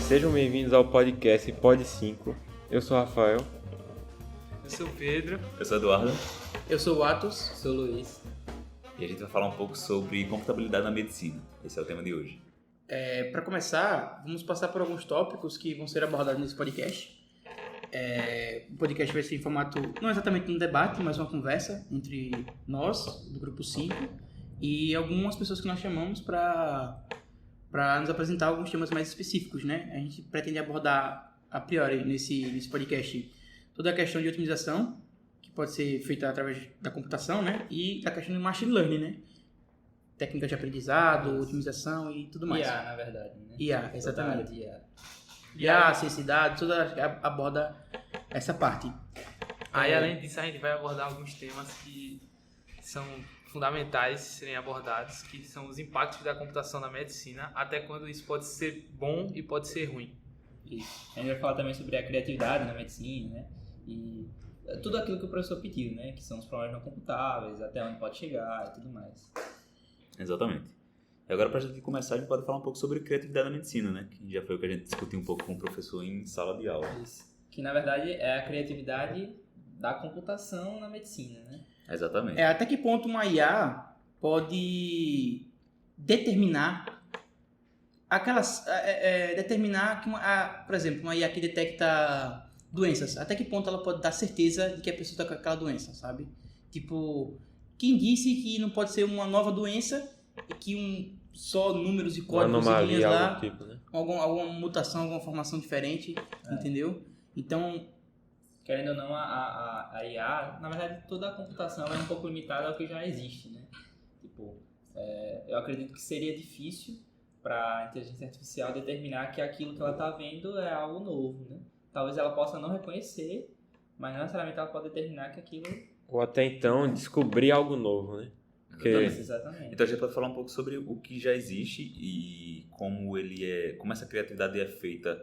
Sejam bem-vindos ao podcast Pod 5. Eu sou o Rafael. Eu sou o Pedro. Eu sou o Eduardo. Eu sou o Atos. Sou o Luiz. E a gente vai falar um pouco sobre computabilidade na medicina. Esse é o tema de hoje. Para começar, vamos passar por alguns tópicos que vão ser abordados nesse podcast. O podcast vai ser em formato, não exatamente um debate, mas uma conversa entre nós, do Grupo 5, e algumas pessoas que nós chamamos para nos apresentar alguns temas mais específicos, né? A gente pretende abordar, a priori, nesse podcast, toda a questão de otimização, que pode ser feita através da computação, né? E a questão do machine learning, né? Técnicas de aprendizado, otimização e tudo mais. IA, na verdade, né? IA, exatamente. IA, ciência de dados, toda aborda essa parte. Aí, além disso, a gente vai abordar alguns temas que são fundamentais serem abordados, que são os impactos da computação na medicina, até quando isso pode ser bom e pode ser ruim. Isso. A gente vai falar também sobre a criatividade na medicina, né? E tudo aquilo que o professor pediu, né? Que são os problemas não computáveis, até onde pode chegar e tudo mais. Exatamente. E agora, para a gente começar, a gente pode falar um pouco sobre criatividade na medicina, né? Que já foi o que a gente discutiu um pouco com o professor em sala de aula. Isso. Que, na verdade, é a criatividade da computação na medicina, né? Exatamente. Até que ponto uma IA pode determinar determinar que, por exemplo, uma IA que detecta doenças, até que ponto ela pode dar certeza de que a pessoa está com aquela doença, sabe? Tipo, quem disse que não pode ser uma nova doença e que só números e códigos e linhas lá, tipo, né? alguma mutação, alguma formação diferente, entendeu? Então, querendo ou não, a IA, na verdade, toda a computação é um pouco limitada ao que já existe, né? Tipo, eu acredito que seria difícil para a inteligência artificial determinar que aquilo que ela está vendo é algo novo, né? Talvez ela possa não reconhecer, mas não necessariamente ela pode determinar que aquilo... Ou até então descobrir algo novo, né? Exatamente. Então a gente pode falar um pouco sobre o que já existe e como essa criatividade é feita,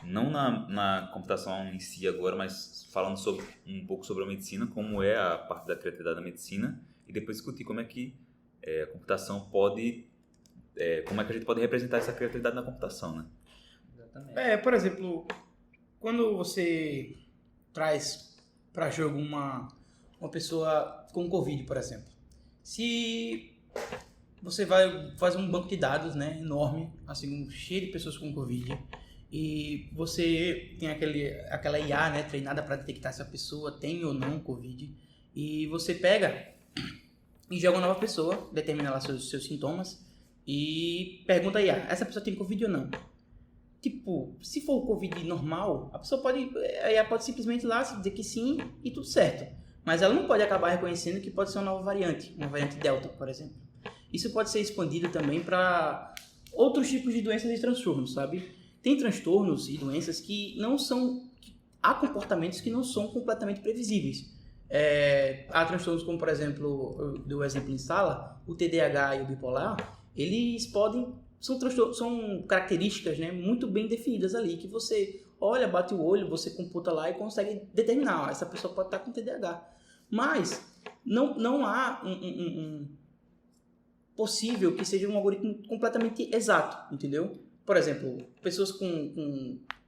não na computação em si agora, mas falando um pouco sobre a medicina, como é a parte da criatividade da medicina, e depois discutir como é que a computação pode... como é que a gente pode representar essa criatividade na computação, né? Exatamente. Por exemplo, quando você traz para jogo uma pessoa com Covid, por exemplo, se você vai fazer um banco de dados, né, enorme, assim, cheio de pessoas com Covid, e você tem aquela IA, né, treinada para detectar se a pessoa tem ou não Covid, e você pega e joga uma nova pessoa, determina lá seus sintomas e pergunta a IA, essa pessoa tem Covid ou não? Tipo, se for o Covid normal, a IA pode simplesmente ir lá dizer que sim e tudo certo. Mas ela não pode acabar reconhecendo que pode ser uma nova variante, uma variante Delta, por exemplo. Isso pode ser expandido também para outros tipos de doenças e transtornos, sabe? Tem transtornos e doenças que não são... Há comportamentos que não são completamente previsíveis. Há transtornos como, por exemplo, eu dei o exemplo em sala, o TDAH e o bipolar, eles podem... São características, né, muito bem definidas ali, que você olha, bate o olho, você computa lá e consegue determinar, essa pessoa pode estar com TDAH. Mas não há um possível que seja um algoritmo completamente exato, entendeu? Por exemplo, pessoas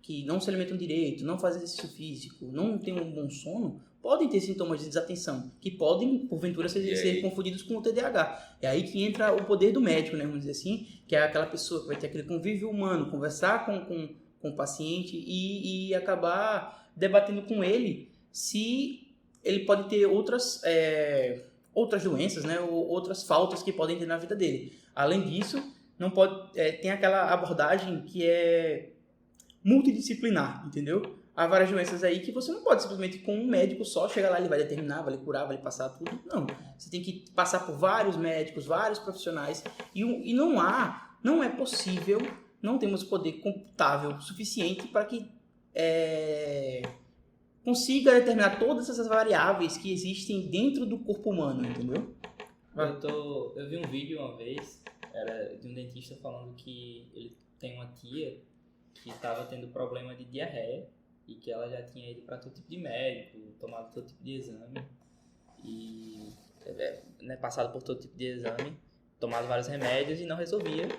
que não se alimentam direito, não fazem exercício físico, não têm um bom sono, podem ter sintomas de desatenção, que podem, porventura, ser confundidos com o TDAH. É aí que entra o poder do médico, né, vamos dizer assim, que é aquela pessoa que vai ter aquele convívio humano, conversar com o paciente e acabar debatendo com ele se ele pode ter outras doenças, né, ou outras faltas que podem ter na vida dele. Além disso, não pode, tem aquela abordagem que é multidisciplinar, entendeu? Há várias doenças aí que você não pode simplesmente com um médico só chegar lá, ele vai determinar, vai curar, vai passar tudo. Não, você tem que passar por vários médicos, vários profissionais e não é possível, não temos poder computável suficiente para que consiga determinar todas essas variáveis que existem dentro do corpo humano, entendeu? Eu vi um vídeo uma vez, era de um dentista falando que ele tem uma tia que estava tendo problema de diarreia e que ela já tinha ido para todo tipo de médico, tomado todo tipo de exame e passado por todo tipo de exame, tomado vários remédios e não resolvia.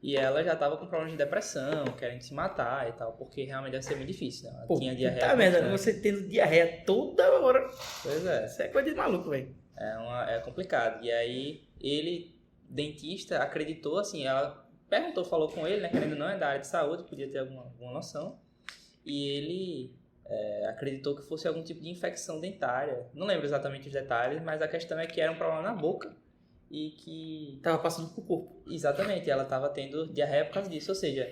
E ela já tava com problemas de depressão, querendo se matar e tal, porque realmente deve ser muito difícil, né? Ela Pô, tinha diarreia. tá merda, constante. você tendo diarreia toda hora. Pois é. Isso é coisa de maluco, velho. É complicado. E aí, ele, dentista, acreditou, assim, ela perguntou, falou com ele, né? Querendo ou não, é da área de saúde, podia ter alguma noção. E ele acreditou que fosse algum tipo de infecção dentária. Não lembro exatamente os detalhes, mas a questão é que era um problema na boca e que... Tava passando pro corpo. Exatamente, ela estava tendo diarreia por causa disso. Ou seja,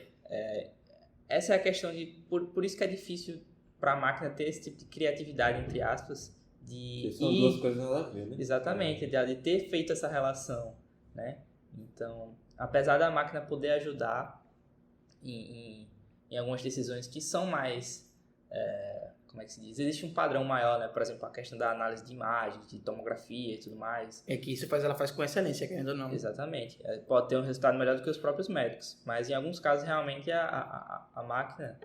essa é a questão de... Por isso que é difícil para a máquina ter esse tipo de criatividade, entre aspas, de Que são duas coisas nada a ver, né? Exatamente, de ter feito essa relação, né? Então, apesar da máquina poder ajudar em algumas decisões que são mais, como é que se diz? Existe um padrão maior, né? Por exemplo, a questão da análise de imagens, de tomografia e tudo mais. É que ela faz com excelência, querendo ou não. Exatamente. Pode ter um resultado melhor do que os próprios médicos, mas em alguns casos realmente a máquina...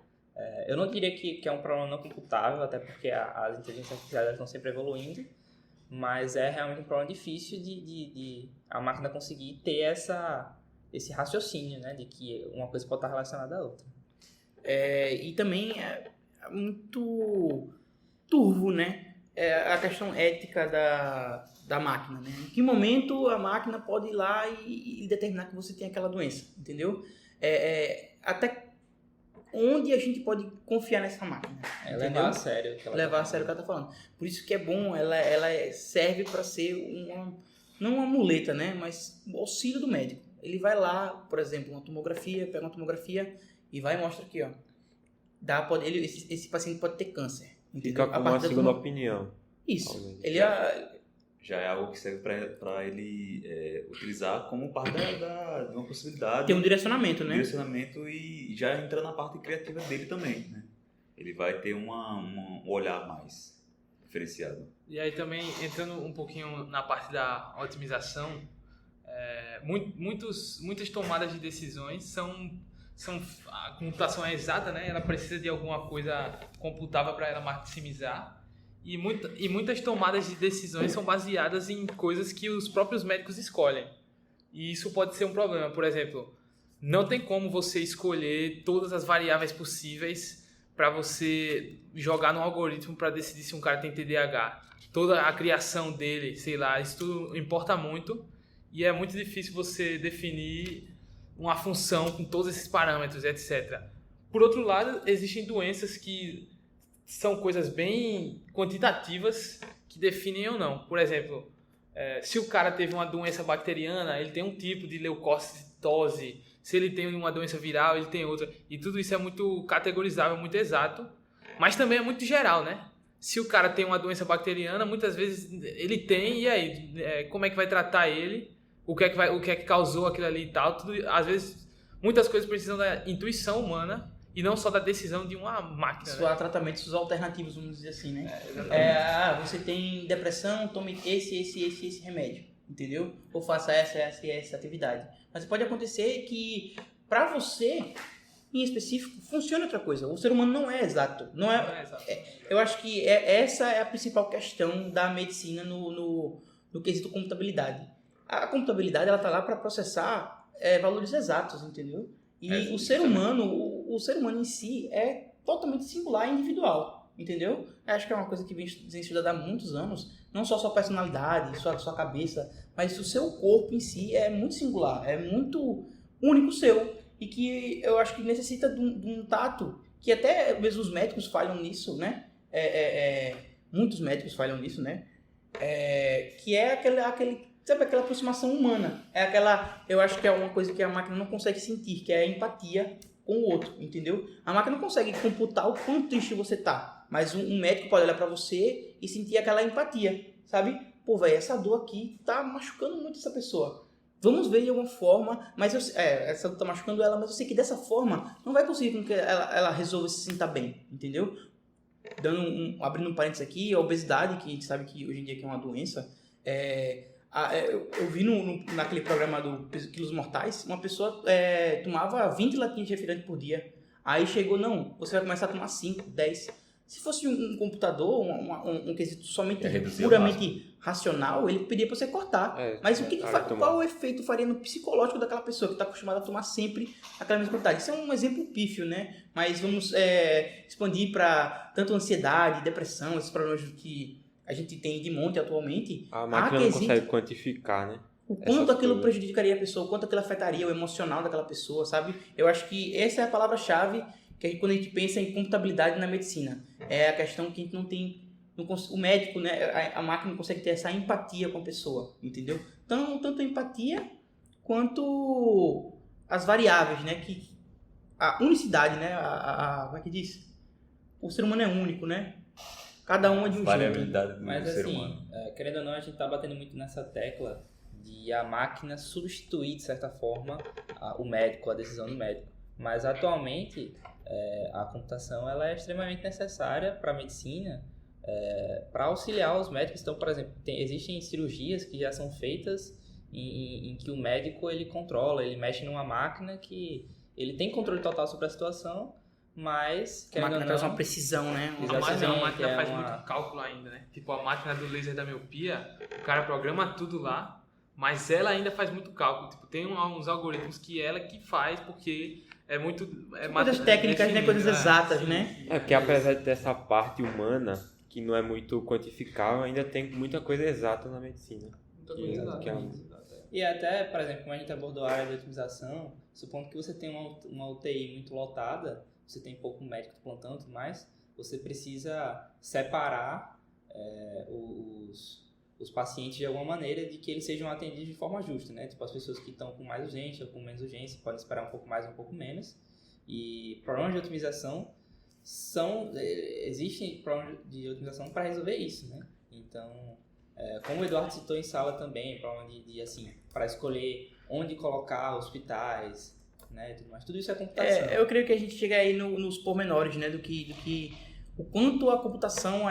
eu não diria que é um problema não computável, até porque as inteligências artificiais estão sempre evoluindo, mas é realmente um problema difícil de a máquina conseguir ter esse raciocínio, né, de que uma coisa pode estar relacionada à outra. E também é muito turvo, né? A questão ética da máquina, né? Em que momento a máquina pode ir lá e determinar que você tem aquela doença, entendeu? Até onde a gente pode confiar nessa máquina, entendeu? Levar a sério o que ela Levar a sério o que ela tá falando. Por isso que é bom, ela serve para ser não uma muleta, né? Mas o auxílio do médico. Ele vai lá, por exemplo, pega uma tomografia e vai e mostra aqui, ó. Esse paciente pode ter câncer. Entendeu? Fica com uma segunda opinião. Isso. Talvez. Ele Já é algo que serve para ele utilizar como parte de uma possibilidade. tem um direcionamento, né? Direcionamento e já entra na parte criativa dele também, né? Ele vai ter um olhar mais diferenciado. E aí também, entrando um pouquinho na parte da otimização, muitas tomadas de decisões a computação é exata, né? Ela precisa de alguma coisa computável para ela maximizar. E muitas tomadas de decisões são baseadas em coisas que os próprios médicos escolhem. E isso pode ser um problema. Por exemplo, não tem como você escolher todas as variáveis possíveis para você jogar no algoritmo para decidir se um cara tem TDAH. Toda a criação dele, sei lá, isso tudo importa muito. E é muito difícil você definir uma função com todos esses parâmetros, etc. Por outro lado, existem doenças que são coisas bem quantitativas que definem ou não. Por exemplo, se o cara teve uma doença bacteriana, ele tem um tipo de leucocitose. Se ele tem uma doença viral, ele tem outra. E tudo isso é muito categorizável, muito exato. Mas também é muito geral, né? Se o cara tem uma doença bacteriana, muitas vezes ele tem, e aí? Como é que vai tratar ele? O que é que causou aquilo ali e tal? Tudo, às vezes, muitas coisas precisam da intuição humana e não só da decisão de uma máquina. Isso há tratamentos alternativos, vamos dizer assim, né? Você tem depressão, tome esse remédio, entendeu? Ou faça essa atividade. Mas pode acontecer que, para você, em específico, funcione outra coisa. O ser humano não é exato. Eu acho que essa é a principal questão da medicina no quesito computabilidade. A computabilidade, ela tá lá para processar valores exatos, entendeu? E o ser humano em si é totalmente singular e individual, entendeu? Acho que é uma coisa que vem sendo estudada há muitos anos, não só sua personalidade, sua cabeça, mas o seu corpo em si é muito singular, é muito único seu, e que eu acho que necessita de um tato, que até mesmo os médicos falham nisso, né? Muitos médicos falham nisso, né? Que é sabe, aquela aproximação humana. Eu acho que é uma coisa que a máquina não consegue sentir, que é a empatia com o outro, entendeu? A máquina não consegue computar o quanto triste você tá, mas um médico pode olhar pra você e sentir aquela empatia, sabe? Pô, velho, essa dor aqui tá machucando muito essa pessoa. Vamos ver de alguma forma, mas essa dor tá machucando ela, mas eu sei que dessa forma não vai conseguir com que ela resolva se sentir bem, entendeu? Abrindo um parênteses aqui, a obesidade, que a gente sabe que hoje em dia que é uma doença, eu vi naquele programa do Quilos Mortais, uma pessoa tomava 20 latinhas de refrigerante por dia. Aí chegou, não, você vai começar a tomar 5, 10. Se fosse um computador, um quesito somente reduzir ao puramente racional, ele pedia para você cortar. Mas o que cara, qual o efeito faria no psicológico daquela pessoa que está acostumada a tomar sempre aquela mesma quantidade? Isso é um exemplo pífio, né? Mas vamos expandir para tanto ansiedade, depressão, esses problemas que a gente tem de monte atualmente. A máquina não consegue quantificar, né? O quanto aquilo coisas. prejudicaria a pessoa, o quanto aquilo afetaria o emocional daquela pessoa, sabe? Eu acho que essa é a palavra-chave que quando a gente pensa em computabilidade na medicina. É a questão que a gente não tem... o médico, né? A máquina não consegue ter essa empatia com a pessoa, entendeu? Então, tanto a empatia quanto as variáveis, né? Que a unicidade, né? Como é que diz? O ser humano é único, né? Cada um é de um jeito. Variabilidade do Mas ser assim, humano. querendo ou não, a gente tá batendo muito nessa tecla de a máquina substituir, de certa forma, o médico, a decisão do médico. Mas atualmente, a computação ela é extremamente necessária para a medicina, para auxiliar os médicos. Então, por exemplo, existem cirurgias que já são feitas em que o médico ele controla, ele mexe numa máquina que ele tem controle total sobre a situação, mas A máquina traz uma precisão, né? A máquina Exatamente, faz muito cálculo ainda, né? Tipo, a máquina do laser da miopia, o cara programa tudo lá, mas ela ainda faz muito cálculo. Tipo, tem uns algoritmos que ela que faz, porque é muito... coisas técnicas, né? Coisas exatas, né? Porque apesar de ter essa parte humana, que não é muito quantificável, ainda tem muita coisa exata na medicina. E até, por exemplo, como a gente abordou a área de otimização, supondo que você tem uma UTI muito lotada, você tem pouco médico de plantão e tudo mais, você precisa separar os pacientes de alguma maneira de que eles sejam atendidos de forma justa, né? Tipo, as pessoas que estão com mais urgência ou com menos urgência podem esperar um pouco mais ou um pouco menos. E problemas de otimização existem problemas de otimização para resolver isso, né? Então, como o Eduardo citou em sala também, problema de assim, para escolher onde colocar hospitais, né, tudo mais. Tudo isso é computação. Eu creio que a gente chega aí nos pormenores, né, do que o quanto a computação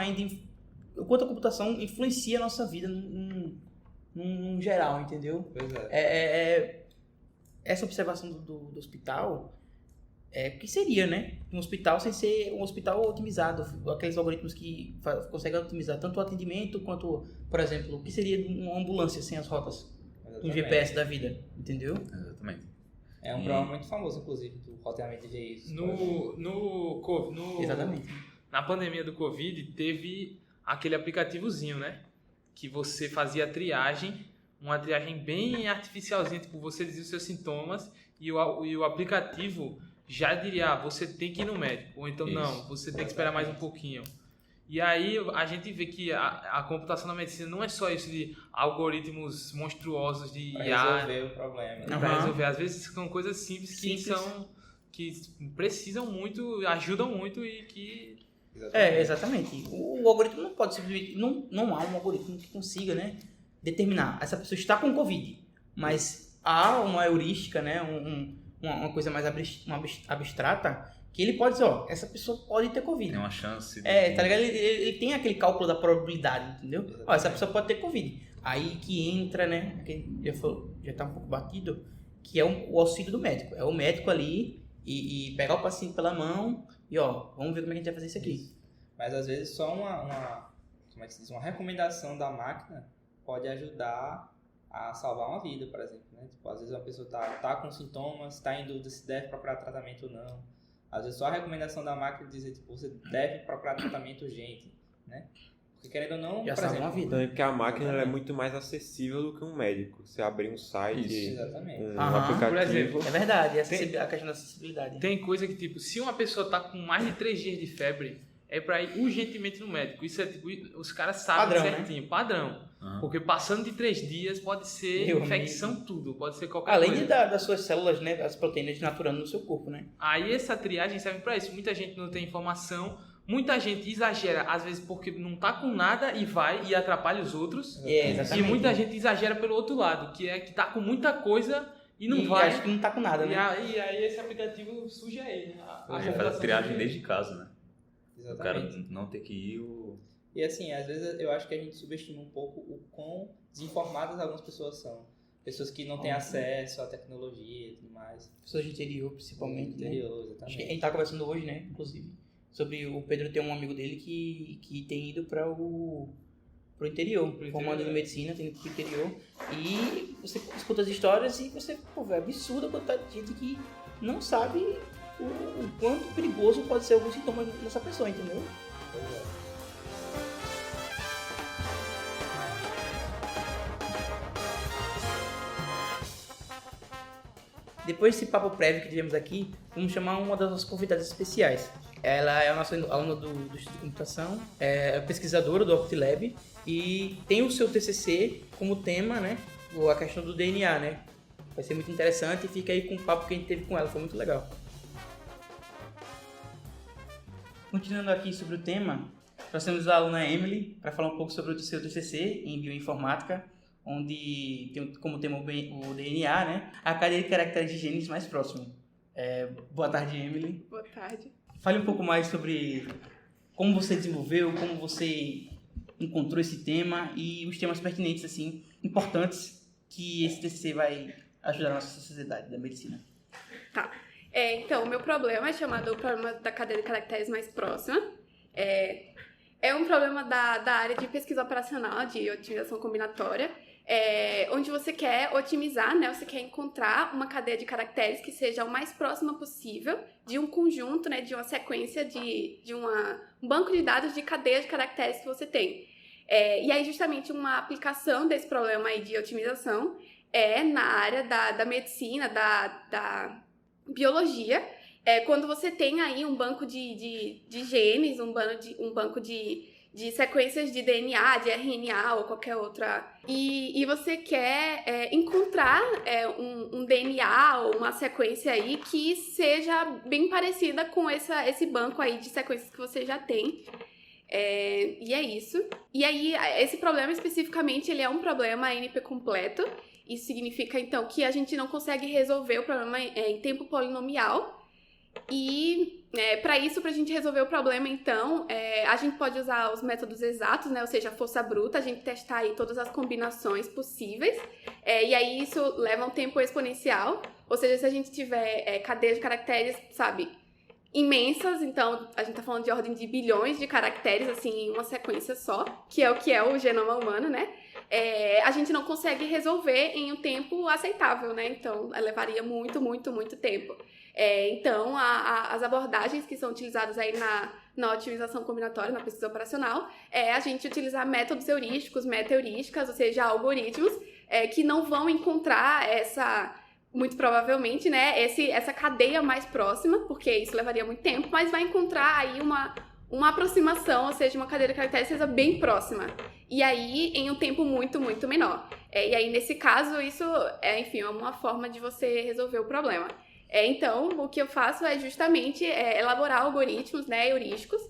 influencia a nossa vida num geral, entendeu? Pois é. Essa observação do hospital, o que seria, né? Um hospital sem ser um hospital otimizado, aqueles algoritmos que conseguem otimizar tanto o atendimento quanto, por exemplo, o que seria uma ambulância sem as rotas? Um GPS da vida, entendeu? Exatamente. É um programa muito famoso, inclusive, do roteamento de veículos. Exatamente. Na pandemia do Covid, teve aquele aplicativozinho, né? Que você fazia a triagem, uma triagem bem artificialzinha, tipo, você dizia os seus sintomas e o aplicativo já diria, você tem que ir no médico, ou então não, você tem que esperar mais um pouquinho. E aí a gente vê que a computação na medicina não é só isso de algoritmos monstruosos de Pra IA. resolver o problema. Para resolver. Às vezes são coisas simples que precisam muito, ajudam muito e que... Exatamente. O algoritmo não pode simplesmente... Não há um algoritmo que consiga, né, determinar. Essa pessoa está com Covid, mas há uma heurística, né, uma coisa mais abstrata, que ele pode dizer, essa pessoa pode ter Covid. Tem uma chance. Tá ligado? Ele tem aquele cálculo da probabilidade, entendeu? Essa pessoa pode ter Covid. Aí que entra, né, que já tá um pouco batido, que é o auxílio do médico. É o médico ali e pegar o paciente pela mão e, vamos ver como é que a gente vai fazer isso aqui. Mas às vezes só como é que se diz? Uma recomendação da máquina pode ajudar a salvar uma vida, por exemplo, né? Tipo, às vezes uma pessoa tá com sintomas, tá em dúvida se deve procurar tratamento ou não. Às vezes só a recomendação da máquina dizer, tipo, você deve procurar tratamento urgente, né? Porque querendo ou não, Já por salva exemplo... uma vida. Também porque a máquina ela é muito mais acessível do que um médico. Você abrir um site, Exatamente. um Aham. aplicativo... Por exemplo, É verdade, a questão da acessibilidade. tem coisa que, tipo, se uma pessoa tá com mais de 3 dias de febre, é pra ir urgentemente no médico. Isso é, tipo, os caras sabem Padrão, certinho, padrão. Uhum. Porque passando de 3 dias pode ser Meu infecção tudo, pode ser qualquer Além coisa. das suas células, né, as proteínas naturando no seu corpo, né? Aí essa triagem serve pra isso. Muita gente não tem informação, muita gente exagera, às vezes porque não tá com nada e vai e atrapalha os outros. É, E exatamente. muita gente exagera pelo outro lado, que é que tá com muita coisa e não E vai. acho que não tá com nada, E né? aí esse aplicativo surge aí. Já faz a triagem desde casa, né? O cara Exatamente. não ter que ir... E assim, às vezes eu acho que a gente subestima um pouco o quão desinformadas algumas pessoas são. Pessoas que não têm acesso à tecnologia e tudo mais. Pessoas de interior, principalmente, né? Interior, Acho que a exatamente. gente tá conversando hoje, né, inclusive, Sobre o Pedro ter um amigo dele que tem ido para o interior, formando em medicina, tem ido para o interior. E você escuta as histórias e você, pô, é absurdo a quantidade de gente que não sabe o quanto perigoso pode ser algum sintoma nessa pessoa, entendeu? Depois desse papo prévio que tivemos aqui, vamos chamar uma das nossas convidadas especiais. Ela é a nossa aluna do Instituto de Computação, é pesquisadora do OptiLab e tem o seu TCC como tema, né, a questão do DNA, né? Vai ser muito interessante e fica aí com o papo que a gente teve com ela, foi muito legal. Continuando aqui sobre o tema, nós temos a aluna Emily para falar um pouco sobre o seu TCC em bioinformática, onde tem como tema o DNA, né? A cadeia de caracteres de genes mais próximo. Boa tarde, Emily. Boa tarde. Fale um pouco mais sobre como você desenvolveu, como você encontrou esse tema e os temas pertinentes, assim, importantes que esse TCC vai ajudar a nossa sociedade da medicina. Tá. Então, o meu problema é chamado o problema da cadeia de caracteres mais próxima. É um problema da área de pesquisa operacional, de otimização combinatória, onde você quer otimizar, né? Você quer encontrar uma cadeia de caracteres que seja o mais próxima possível de um conjunto, né? De uma sequência de um banco de dados de cadeia de caracteres que você tem. E aí, justamente, uma aplicação desse problema aí de otimização na área da medicina, da biologia, quando você tem aí um banco de genes, um banco de sequências de DNA, de RNA ou qualquer outra, e você quer encontrar um DNA ou uma sequência aí que seja bem parecida com esse banco aí de sequências que você já tem. E é isso. E aí, esse problema especificamente, ele é um problema NP completo. Isso significa, então, que a gente não consegue resolver o problema em tempo polinomial. E para isso, para a gente resolver o problema, então, a gente pode usar os métodos exatos, né? Ou seja, a força bruta, a gente testar aí todas as combinações possíveis. E aí isso leva um tempo exponencial. Ou seja, se a gente tiver cadeias de caracteres, sabe, imensas, então a gente tá falando de ordem de bilhões de caracteres, assim, em uma sequência só, que é o genoma humano, né? A gente não consegue resolver em um tempo aceitável, né? Então, levaria muito, muito, muito tempo. Então, as abordagens que são utilizadas aí na otimização combinatória, na pesquisa operacional, a gente utilizar métodos heurísticos, meta-heurísticas, ou seja, algoritmos que não vão encontrar muito provavelmente, né, essa cadeia mais próxima, porque isso levaria muito tempo, mas vai encontrar aí uma aproximação, ou seja, uma cadeia de caracteres seja bem próxima. E aí, em um tempo muito, muito menor. E aí, nesse caso, isso enfim, é uma forma de você resolver o problema. Então, o que eu faço é justamente elaborar algoritmos, né, heurísticos,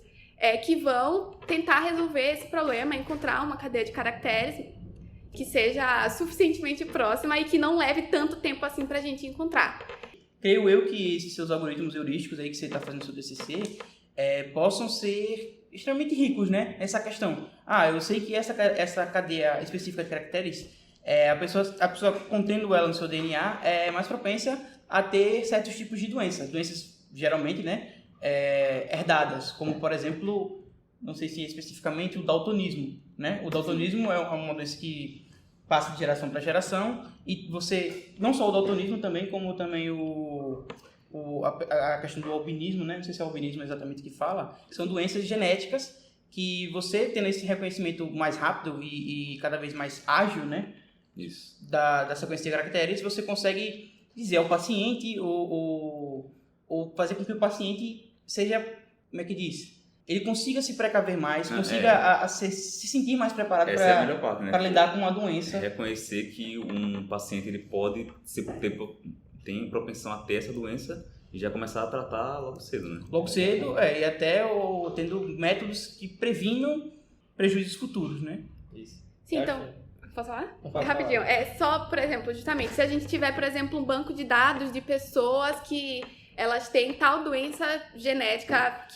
que vão tentar resolver esse problema, encontrar uma cadeia de caracteres que seja suficientemente próxima e que não leve tanto tempo assim pra gente encontrar. Creio eu que esses seus algoritmos heurísticos aí que você está fazendo no seu TCC possam ser extremamente ricos, né? Nessa questão. Eu sei que essa cadeia específica de caracteres, a pessoa contendo ela no seu DNA é mais propensa a ter certos tipos de doenças geralmente, né, herdadas, como por exemplo, não sei se especificamente o daltonismo, né? O daltonismo é uma doença que passa de geração para geração e você, não só o daltonismo também, como também a questão do albinismo, né? Não sei se é o albinismo exatamente que fala, são doenças genéticas que você tendo esse reconhecimento mais rápido e cada vez mais ágil, né? Isso. Da sequência de caracteres, você consegue dizer ao paciente ou fazer com que o paciente seja, como é que diz? Ele consiga se precaver mais, consiga se sentir mais preparado para lidar com uma doença. Reconhecer que um paciente ele pode tem propensão a ter essa doença e já começar a tratar logo cedo, né? Logo cedo, e até tendo métodos que previnam prejuízos futuros, né? Isso. Sim, então, posso falar? Rapidinho. Só, por exemplo, justamente, se a gente tiver, por exemplo, um banco de dados de pessoas que elas têm tal doença genética,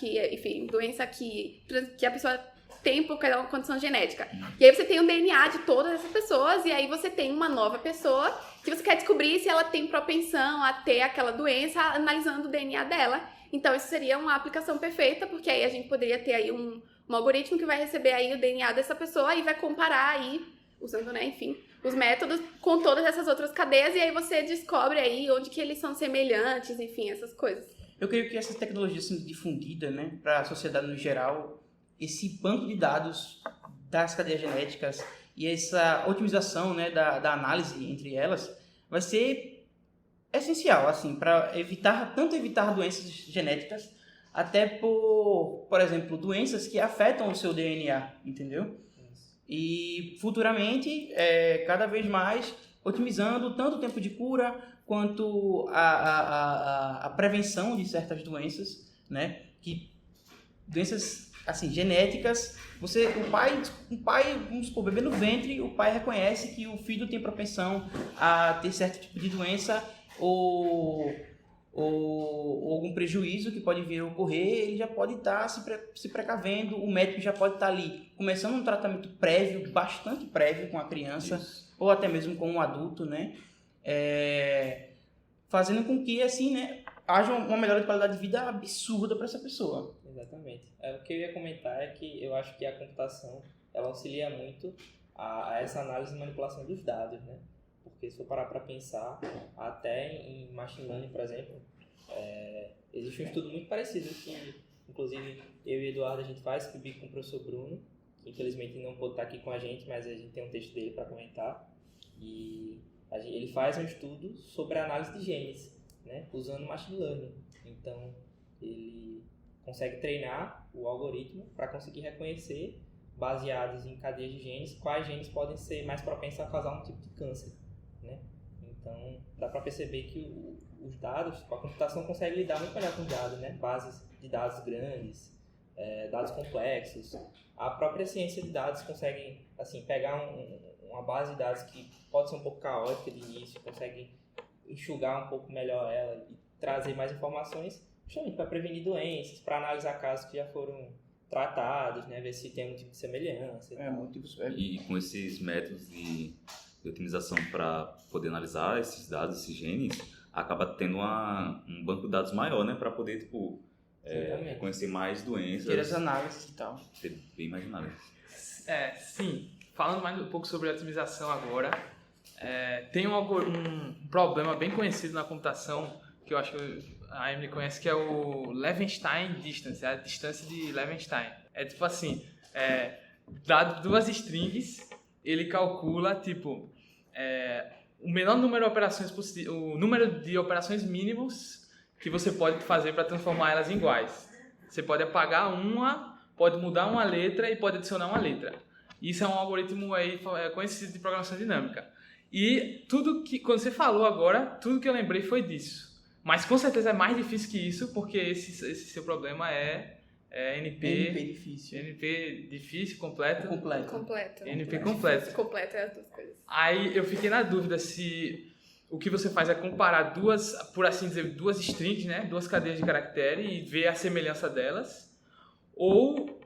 doença que a pessoa tem porque é uma condição genética. E aí você tem o DNA de todas essas pessoas e aí você tem uma nova pessoa que você quer descobrir se ela tem propensão a ter aquela doença analisando o DNA dela. Então, isso seria uma aplicação perfeita, porque aí a gente poderia ter aí um algoritmo que vai receber aí o DNA dessa pessoa e vai comparar aí, usando, né, enfim, os métodos com todas essas outras cadeias, e aí você descobre aí onde que eles são semelhantes, enfim, essas coisas. Eu creio que essa tecnologia sendo difundida, né, para a sociedade no geral, esse banco de dados das cadeias genéticas e essa otimização, né, da análise entre elas vai ser essencial, assim, para evitar doenças genéticas, até por exemplo, doenças que afetam o seu DNA, entendeu? E futuramente, cada vez mais, otimizando tanto o tempo de cura quanto a prevenção de certas doenças, né? Que doenças assim genéticas, o pai, vamos supor, bebê no ventre, o pai reconhece que o filho tem propensão a ter certo tipo de doença ou algum prejuízo que pode vir a ocorrer, ele já pode estar se precavendo, o médico já pode estar ali começando um tratamento prévio, bastante prévio com a criança, isso, ou até mesmo com um adulto, né? Fazendo com que, assim, né, haja uma melhora de qualidade de vida absurda para essa pessoa. Exatamente. O que eu ia comentar é que eu acho que a computação, ela auxilia muito a essa análise e manipulação dos dados, né? Porque se for parar para pensar, até em machine learning, por exemplo, existe um estudo muito parecido que, inclusive, eu e Eduardo a gente faz com o professor Bruno, que infelizmente não pôde estar aqui com a gente, mas a gente tem um texto dele para comentar, e ele faz um estudo sobre a análise de genes, né, usando machine learning. Então, ele consegue treinar o algoritmo para conseguir reconhecer, baseados em cadeias de genes, quais genes podem ser mais propensos a causar um tipo de câncer, né? Então, dá para perceber que os dados, a computação consegue lidar muito melhor com os dados, né? Bases de dados grandes, dados complexos. A própria ciência de dados consegue, assim, pegar uma base de dados que pode ser um pouco caótica de início, consegue enxugar um pouco melhor ela e trazer mais informações, justamente para prevenir doenças, para analisar casos que já foram tratados, né? Ver se tem algum tipo de semelhança. E com esses métodos de otimização para poder analisar esses dados, esses genes, acaba tendo um banco de dados maior, né? Para poder, tipo, reconhecer mais doenças. Ter as análises e tal. Ter bem mais análises. Sim. Falando mais um pouco sobre a otimização agora, tem um problema bem conhecido na computação, que eu acho que a Emily conhece, que é o Levenshtein Distance, a distância de Levenshtein. É tipo assim, dado duas strings, ele calcula, tipo, o menor número de operações possível, o número de operações mínimos que você pode fazer para transformar elas em iguais. Você pode apagar uma, pode mudar uma letra e pode adicionar uma letra. Isso é um algoritmo aí conhecido de programação dinâmica. E quando você falou agora, tudo que eu lembrei foi disso. Mas com certeza é mais difícil que isso, porque esse seu problema é NP difícil. NP difícil, completo. NP completo. Completo é as duas coisas. Aí eu fiquei na dúvida se o que você faz é comparar duas, por assim dizer, duas strings, né? Duas cadeias de caractere e ver a semelhança delas. Ou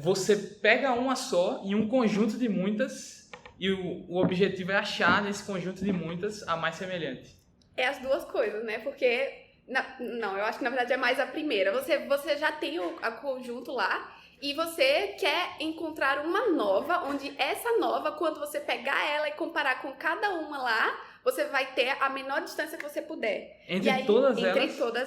você pega uma só em um conjunto de muitas e o objetivo é achar nesse conjunto de muitas a mais semelhante. É as duas coisas, né? Porque... Não, eu acho que na verdade é mais a primeira. Você já tem o conjunto lá e você quer encontrar uma nova, onde essa nova, quando você pegar ela e comparar com cada uma lá, você vai ter a menor distância que você puder. Entre todas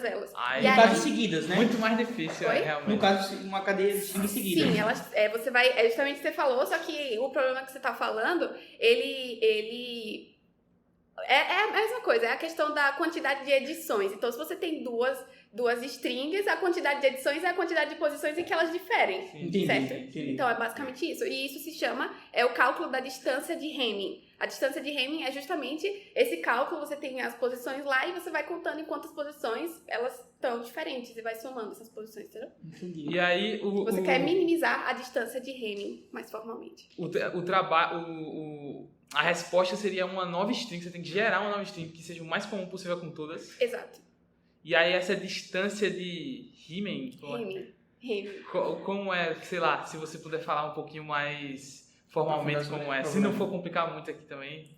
elas? No caso, seguidas, né? Muito mais difícil, realmente. No caso, uma cadeia de seguida. Sim, você vai... É justamente o que você falou, só que o problema que você está falando, ele é a mesma coisa, é a questão da quantidade de edições. Então, se você tem duas strings, a quantidade de edições é a quantidade de posições em que elas diferem, certo? Entendi. Então, é basicamente isso. E isso se chama o cálculo da distância de Hamming. A distância de Hamming é justamente esse cálculo, você tem as posições lá e você vai contando em quantas posições elas estão diferentes e vai somando essas posições, entendeu? Entendi. E aí, você quer minimizar a distância de Hamming, mais formalmente. A resposta seria uma nova string, você tem que gerar uma nova string que seja o mais comum possível com todas. Exato. E aí essa distância de Hamming, como é, sei lá, se você puder falar um pouquinho mais formalmente como é, se não for complicar muito aqui também.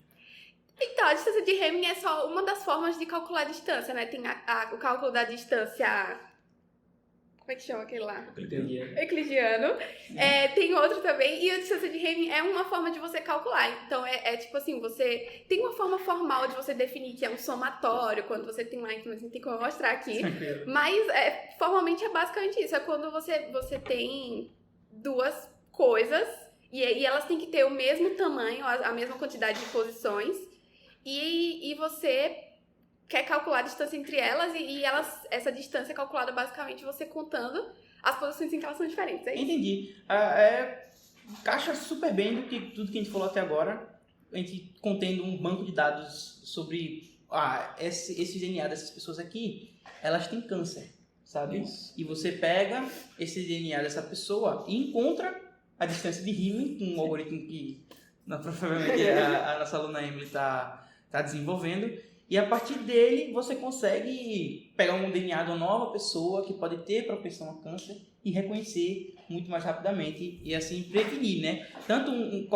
Então, a distância de Hamming é só uma das formas de calcular a distância, né? Tem o cálculo da distância... Como é que chama aquele lá? Euclidiano. Tem outro também. E a distância de Hamming é uma forma de você calcular. Então, tipo assim, você... Tem uma forma formal de você definir que é um somatório, quando você tem lá, então não tem como mostrar aqui. Mas, formalmente, é basicamente isso. É quando você tem duas coisas e elas têm que ter o mesmo tamanho, a mesma quantidade de posições. E você quer calcular a distância entre elas e essa distância é calculada basicamente você contando as posições em que elas são diferentes. É isso. Entendi. Encaixa super bem tudo que a gente falou até agora. A gente contendo um banco de dados sobre esse DNA dessas pessoas aqui, elas têm câncer, sabe? Isso. E você pega esse DNA dessa pessoa e encontra a distância de Hamming, um algoritmo que provavelmente a nossa aluna Emily está desenvolvendo, e a partir dele você consegue pegar um DNA de uma nova pessoa que pode ter propensão a câncer e reconhecer muito mais rapidamente e assim prevenir, né? Tanto um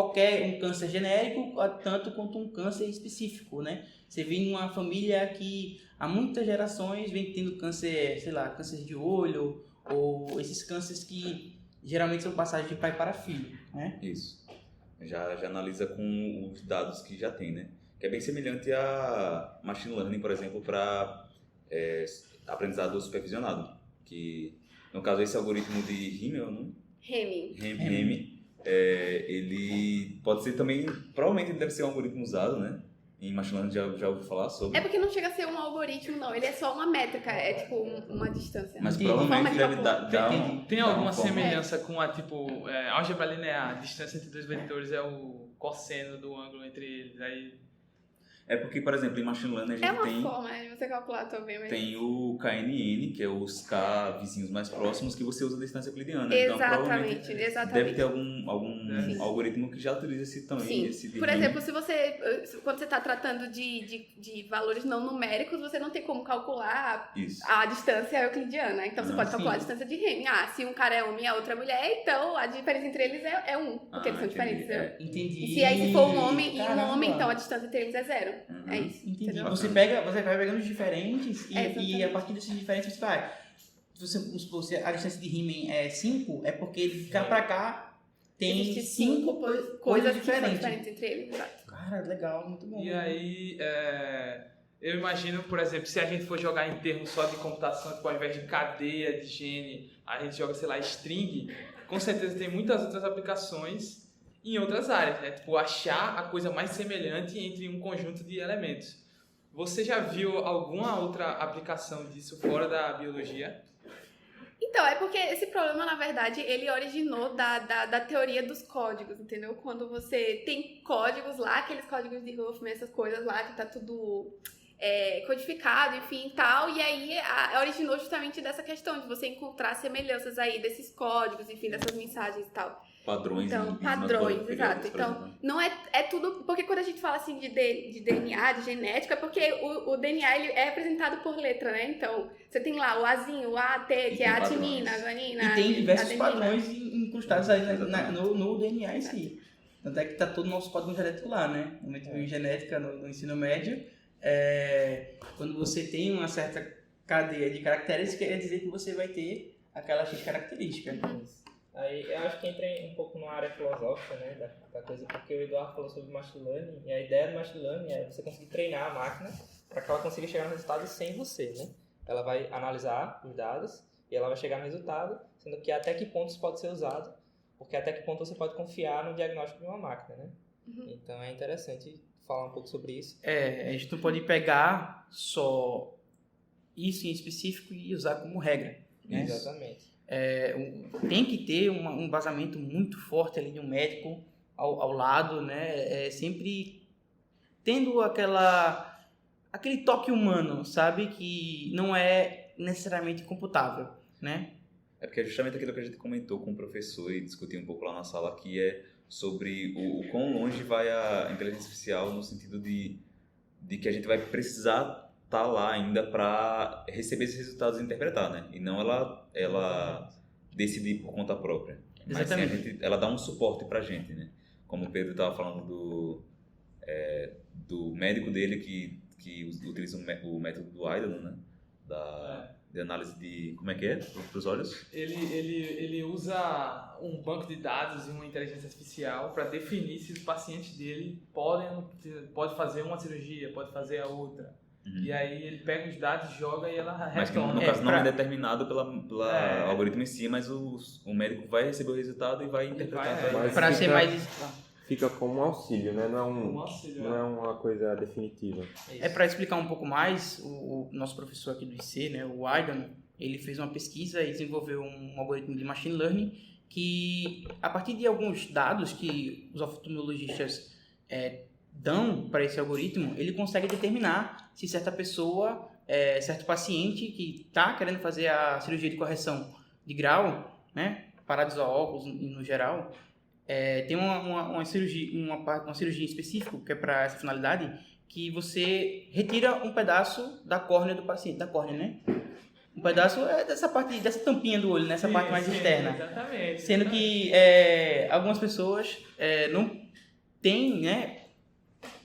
câncer genérico, tanto quanto um câncer específico, né? Você vem numa família que há muitas gerações vem tendo câncer, sei lá, câncer de olho ou esses cânceres que geralmente são passagens de pai para filho, né? Isso. Já analisa com os dados que já tem, né? Que é bem semelhante a machine learning, por exemplo, para aprendizado supervisionado. Que, no caso, esse algoritmo de Hamming, ele pode ser também, provavelmente ele deve ser um algoritmo usado, né? Em machine learning já ouviu falar sobre. É porque não chega a ser um algoritmo, não. Ele é só uma métrica, é tipo uma distância. Mas provavelmente deve dar Tem alguma semelhança com a, álgebra linear, a distância entre dois vetores é o cosseno do ângulo entre eles, aí... É porque, por exemplo, em machine learning a gente tem... forma de você calcular também, mas... Tem o KNN, que é os K vizinhos mais próximos, que você usa a distância euclidiana. Exatamente, então, deve ter algum algoritmo que já utiliza esse Por exemplo, quando você está tratando de valores não numéricos, você não tem como calcular a distância euclidiana. Então, você pode calcular a distância de Hamming. Se um cara é homem e a outra é mulher, então a diferença entre eles é 1, porque eles são diferentes. Entendi. E se for um homem e um homem, então a distância entre eles é 0. É isso. Entendi. Entendeu? Você vai pegando os diferentes e a partir desses diferentes você vai. Se a distância de Hamming é 5, é porque de cá pra cá tem 5 coisas diferentes entre eles. Exato. Cara, legal, muito bom. E aí, eu imagino, por exemplo, se a gente for jogar em termos só de computação, tipo, ao invés de cadeia de gene, a gente joga, sei lá, string, com certeza tem muitas outras aplicações em outras áreas, né? Tipo, achar a coisa mais semelhante entre um conjunto de elementos. Você já viu alguma outra aplicação disso fora da biologia? Então, é porque esse problema, na verdade, ele originou da teoria dos códigos, entendeu? Quando você tem códigos lá, aqueles códigos de Huffman, essas coisas lá, que tá tudo codificado, enfim, tal, e aí originou justamente dessa questão de você encontrar semelhanças aí desses códigos, enfim, dessas mensagens e tal. Padrões. Então, padrões, exato. Então, não é tudo... Porque quando a gente fala assim de DNA, de genética, é porque o DNA ele é representado por letra, né? Então, você tem lá o Azinho, o AT, que é a adenina, a guanina... E tem diversos padrões incrustados aí no DNA em si. Tanto é que tá todo o nosso código genético lá, né? No momento de genética, no ensino médio, quando você tem uma certa cadeia de caracteres, quer dizer que você vai ter aquela X característica. Aí eu acho que entra um pouco na área filosófica, né, da coisa, porque o Eduardo falou sobre machine learning, e a ideia do machine learning é você conseguir treinar a máquina para que ela consiga chegar no resultado sem você, né? Ela vai analisar os dados e ela vai chegar no resultado, sendo que até que ponto isso pode ser usado, porque até que ponto você pode confiar no diagnóstico de uma máquina, né? Então é interessante falar um pouco sobre isso. A gente não pode pegar só isso em específico e usar como regra, né? Exatamente. Tem que ter um embasamento muito forte ali de um médico ao lado, né? Sempre tendo aquele toque humano, sabe? Que não é necessariamente computável, né? É porque é justamente aquilo que a gente comentou com o professor e discutiu um pouco lá na sala, que é sobre o quão longe vai a inteligência artificial no sentido de que a gente vai precisar tá lá ainda para receber esses resultados e interpretar, né? E não ela decidir por conta própria. Exatamente. Mas sim, ela dá um suporte pra gente, né? Como o Pedro estava falando do médico dele que utiliza o método do Idle, né? De análise de... Como é que é? Para os olhos? Ele usa um banco de dados e uma inteligência artificial para definir se os pacientes dele pode fazer uma cirurgia, pode fazer a outra. E aí ele pega os dados, joga e ela Mas que retorna. no caso não é determinado pela algoritmo em si, mas o médico vai receber o resultado e vai interpretar. Mas Para ser mais... Fica como um auxílio, né? Um auxílio, Não é uma coisa definitiva. Para explicar um pouco mais, o nosso professor aqui do IC, né, o Aidan, ele fez uma pesquisa e desenvolveu um algoritmo de machine learning que, a partir de alguns dados que os oftalmologistas dão para esse algoritmo, ele consegue determinar se certa pessoa, certo paciente que está querendo fazer a cirurgia de correção de grau, né, parar de usar óculos no geral, tem uma cirurgia específica que é para essa finalidade, que você retira um pedaço da córnea do paciente, da córnea, né? Um pedaço dessa tampinha do olho, né? Essa parte mais externa. Exatamente. Sendo que algumas pessoas não têm, né,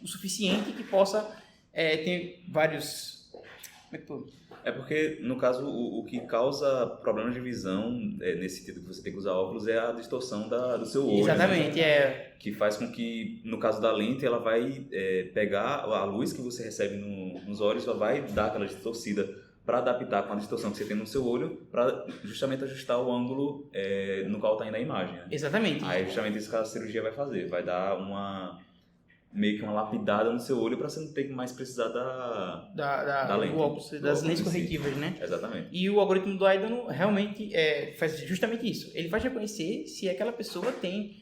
o suficiente que possa ter vários... É porque, no caso, o que causa problemas de visão, nesse sentido que você tem que usar óculos, é a distorção do seu olho. Exatamente, né? Que faz com que, no caso da lente, ela vai pegar a luz que você recebe nos olhos, ela vai dar aquela distorcida para adaptar com a distorção que você tem no seu olho, para justamente ajustar o ângulo no qual está indo a imagem. Né? Exatamente. Aí, justamente isso que a cirurgia vai fazer, vai dar meio que uma lapidada no seu olho para você não ter que mais precisar da lente. Do óculos, das lentes corretivas, né? Exatamente. E o algoritmo do Aidan realmente faz justamente isso. Ele vai reconhecer se aquela pessoa tem...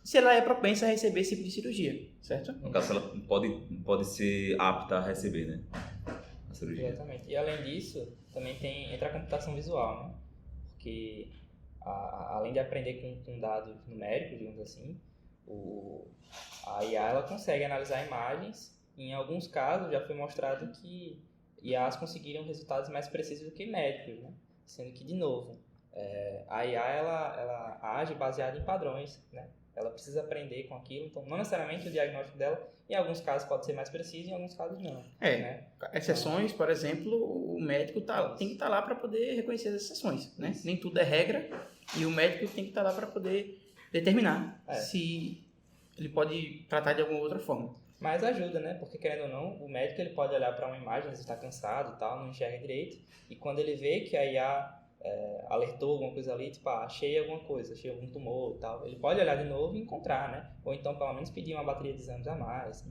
se ela é propensa a receber esse tipo de cirurgia, certo? No caso, ela pode ser apta a receber, né? A cirurgia. Exatamente. E além disso, também entra a computação visual, né? Porque além de aprender com dados numéricos, digamos assim, a IA ela consegue analisar imagens e em alguns casos já foi mostrado que IAs conseguiram resultados mais precisos do que médicos, né? Sendo que, de novo, a IA ela age baseada em padrões, né? Ela precisa aprender com aquilo, então não necessariamente o diagnóstico dela, em alguns casos pode ser mais preciso, em alguns casos não. Né? Exceções, por exemplo, o médico tem que estar lá para poder reconhecer as exceções, né? Nem tudo é regra e o médico tem que estar lá para poder determinar se ele pode tratar de alguma outra forma. Mas ajuda, né? Porque, querendo ou não, o médico ele pode olhar para uma imagem, às vezes está cansado e tal, não enxerga direito, e quando ele vê que a IA alertou alguma coisa ali, tipo, achei alguma coisa, achei algum tumor e tal, ele pode olhar de novo e encontrar, né? Ou então, pelo menos, pedir uma bateria de exames a mais.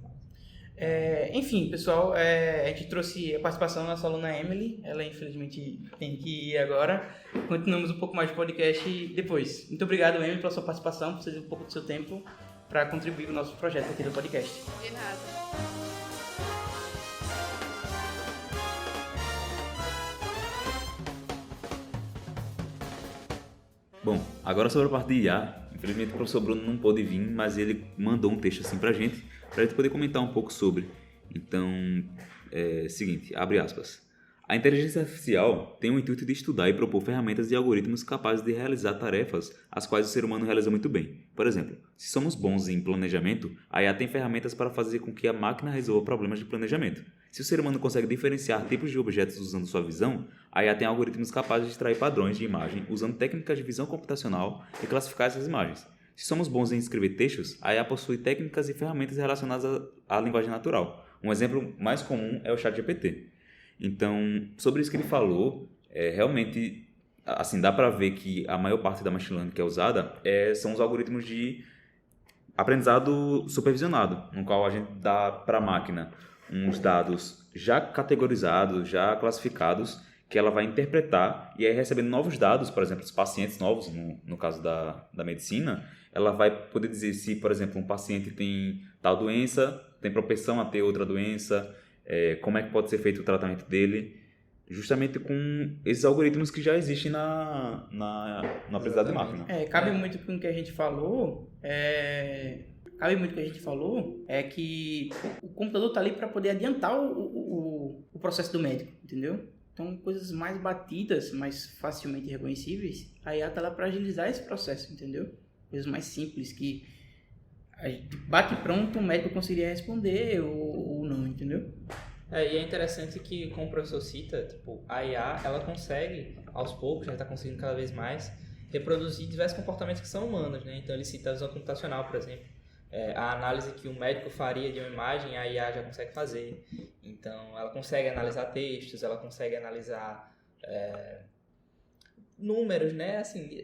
Enfim, pessoal, a gente trouxe a participação da nossa aluna Emily, ela infelizmente tem que ir agora, continuamos um pouco mais de podcast depois. Muito obrigado, Emily, pela sua participação, por ceder um pouco do seu tempo para contribuir com o nosso projeto aqui do podcast. De nada. Bom, agora sobre a parte de IA, infelizmente o professor Bruno não pôde vir, mas ele mandou um texto assim pra gente poder comentar um pouco sobre. Então, seguinte, abre aspas. A inteligência artificial tem o intuito de estudar e propor ferramentas e algoritmos capazes de realizar tarefas as quais o ser humano realiza muito bem. Por exemplo, se somos bons em planejamento, a IA tem ferramentas para fazer com que a máquina resolva problemas de planejamento. Se o ser humano consegue diferenciar tipos de objetos usando sua visão, a IA tem algoritmos capazes de extrair padrões de imagem usando técnicas de visão computacional e classificar essas imagens. Se somos bons em escrever textos, a IA possui técnicas e ferramentas relacionadas à linguagem natural. Um exemplo mais comum é o ChatGPT. Então, sobre isso que ele falou, realmente, assim, dá para ver que a maior parte da machine learning que é usada são os algoritmos de aprendizado supervisionado, no qual a gente dá para a máquina uns dados já categorizados, já classificados, que ela vai interpretar e aí recebendo novos dados, por exemplo, os pacientes novos, no caso da medicina, ela vai poder dizer se, por exemplo, um paciente tem tal doença, tem propensão a ter outra doença, como é que pode ser feito o tratamento dele, justamente com esses algoritmos que já existem no aprendizado de máquina. Cabe muito com o que a gente falou, é que o computador está ali para poder adiantar o processo do médico, entendeu? Então, coisas mais batidas, mais facilmente reconhecíveis, a IA está lá para agilizar esse processo, entendeu? Coisas mais simples que Bate pronto, o médico conseguiria responder ou não, entendeu? E é interessante que, como o professor cita, tipo, a IA, ela consegue, aos poucos, já está conseguindo cada vez mais, reproduzir diversos comportamentos que são humanos, né? Então, ele cita a visão computacional, por exemplo. A análise que um médico faria de uma imagem, a IA já consegue fazer. Então, ela consegue analisar textos, ela consegue analisar números, né? Assim,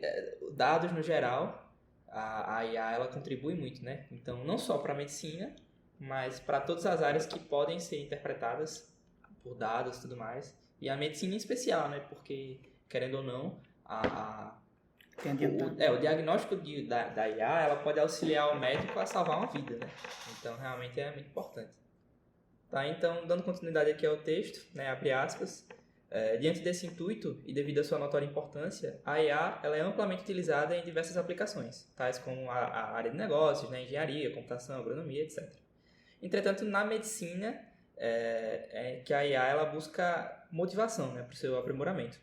dados no geral. A IA, ela contribui muito, né? Então, não só para a medicina, mas para todas as áreas que podem ser interpretadas por dados e tudo mais. E a medicina em especial, né? Porque, querendo ou não, o diagnóstico da IA, ela pode auxiliar o médico a salvar uma vida, né? Então, realmente é muito importante. Tá, então, dando continuidade aqui ao texto, né? Abre aspas. Diante desse intuito e devido à sua notória importância, a IA ela é amplamente utilizada em diversas aplicações, tais como a área de negócios, né? Engenharia, computação, agronomia, etc. Entretanto, na medicina, que a IA ela busca motivação, né, para o seu aprimoramento.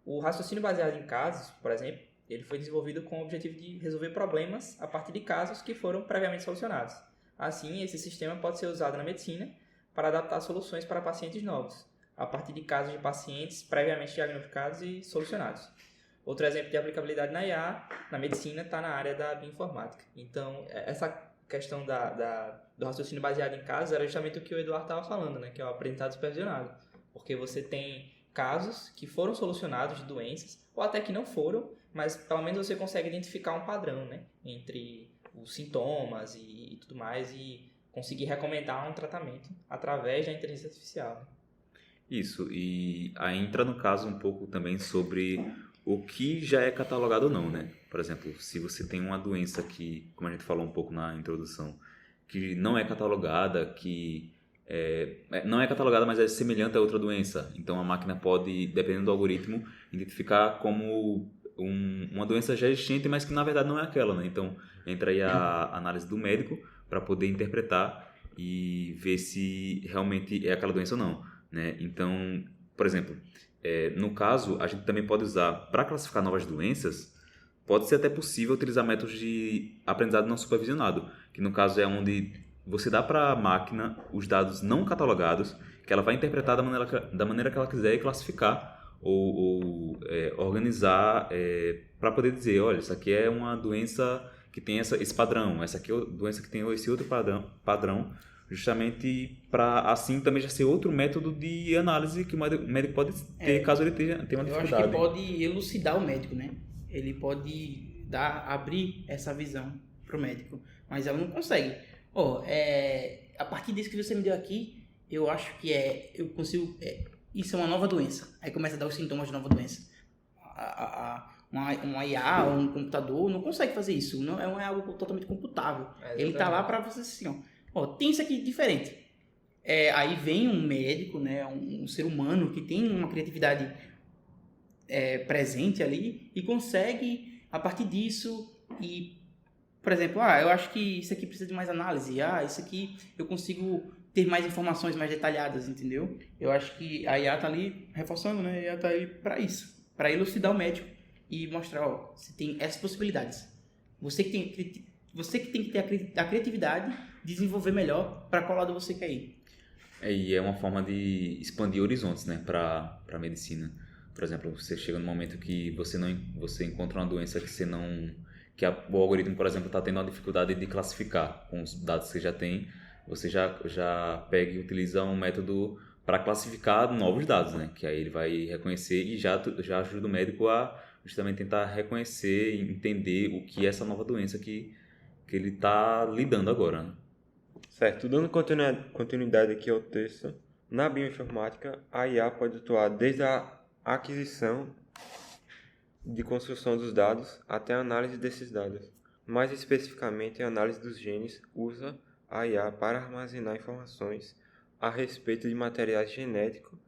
O raciocínio baseado em casos, por exemplo, ele foi desenvolvido com o objetivo de resolver problemas a partir de casos que foram previamente solucionados. Assim, esse sistema pode ser usado na medicina para adaptar soluções para pacientes novos, a partir de casos de pacientes previamente diagnosticados e solucionados. Outro exemplo de aplicabilidade na IA, na medicina, está na área da bioinformática. Então, essa questão do raciocínio baseado em casos era justamente o que o Eduardo estava falando, né? Que é o aprendizado supervisionado. Porque você tem casos que foram solucionados de doenças, ou até que não foram, mas pelo menos você consegue identificar um padrão, né? Entre os sintomas e tudo mais, e conseguir recomendar um tratamento através da inteligência artificial, né? Isso, e aí entra no caso um pouco também sobre o que já é catalogado ou não, né? Por exemplo, se você tem uma doença que, como a gente falou um pouco na introdução, que não é catalogada, não é catalogada, mas é semelhante a outra doença. Então a máquina pode, dependendo do algoritmo, identificar como uma doença já existente, mas que na verdade não é aquela, né? Então entra aí a análise do médico para poder interpretar e ver se realmente é aquela doença ou não, né? Então, por exemplo, no caso, a gente também pode usar, para classificar novas doenças, pode ser até possível utilizar métodos de aprendizado não supervisionado, que no caso é onde você dá para a máquina os dados não catalogados, que ela vai interpretar da maneira que ela quiser e classificar ou organizar para poder dizer, olha, isso aqui é uma doença que tem esse padrão, essa aqui é uma doença que tem esse outro padrão, justamente para assim também já ser outro método de análise que o médico pode ter caso ele tenha uma dificuldade. Eu acho que pode elucidar o médico, né? Ele pode abrir essa visão pro médico, mas ela não consegue. A partir disso que você me deu aqui, eu acho que eu consigo, isso é uma nova doença. Aí começa a dar os sintomas de nova doença. Uma IA ou um computador não consegue fazer isso, não é algo totalmente computável. Ele tá lá para você assim, tem isso aqui diferente. Aí vem um médico, né, um ser humano que tem uma criatividade presente ali e consegue, a partir disso, por exemplo, eu acho que isso aqui precisa de mais análise, isso aqui eu consigo ter mais informações mais detalhadas, entendeu? Eu acho que a IA tá ali, reforçando, né, a IA tá aí para isso, para elucidar o médico e mostrar, você tem essas possibilidades. Você que tem que ter a criatividade, desenvolver melhor para qual lado você quer ir. E é uma forma de expandir horizontes, né, para a medicina. Por exemplo, você chega num momento que você encontra uma doença que o algoritmo, por exemplo, está tendo uma dificuldade de classificar com os dados que você já tem, você já pega e utiliza um método para classificar novos dados, né, que aí ele vai reconhecer e já ajuda o médico a justamente tentar reconhecer e entender o que é essa nova doença que ele está lidando agora, né? Certo, dando continuidade aqui ao texto, na bioinformática, a IA pode atuar desde a aquisição de construção dos dados até a análise desses dados. Mais especificamente, a análise dos genes usa a IA para armazenar informações a respeito de materiais genéticos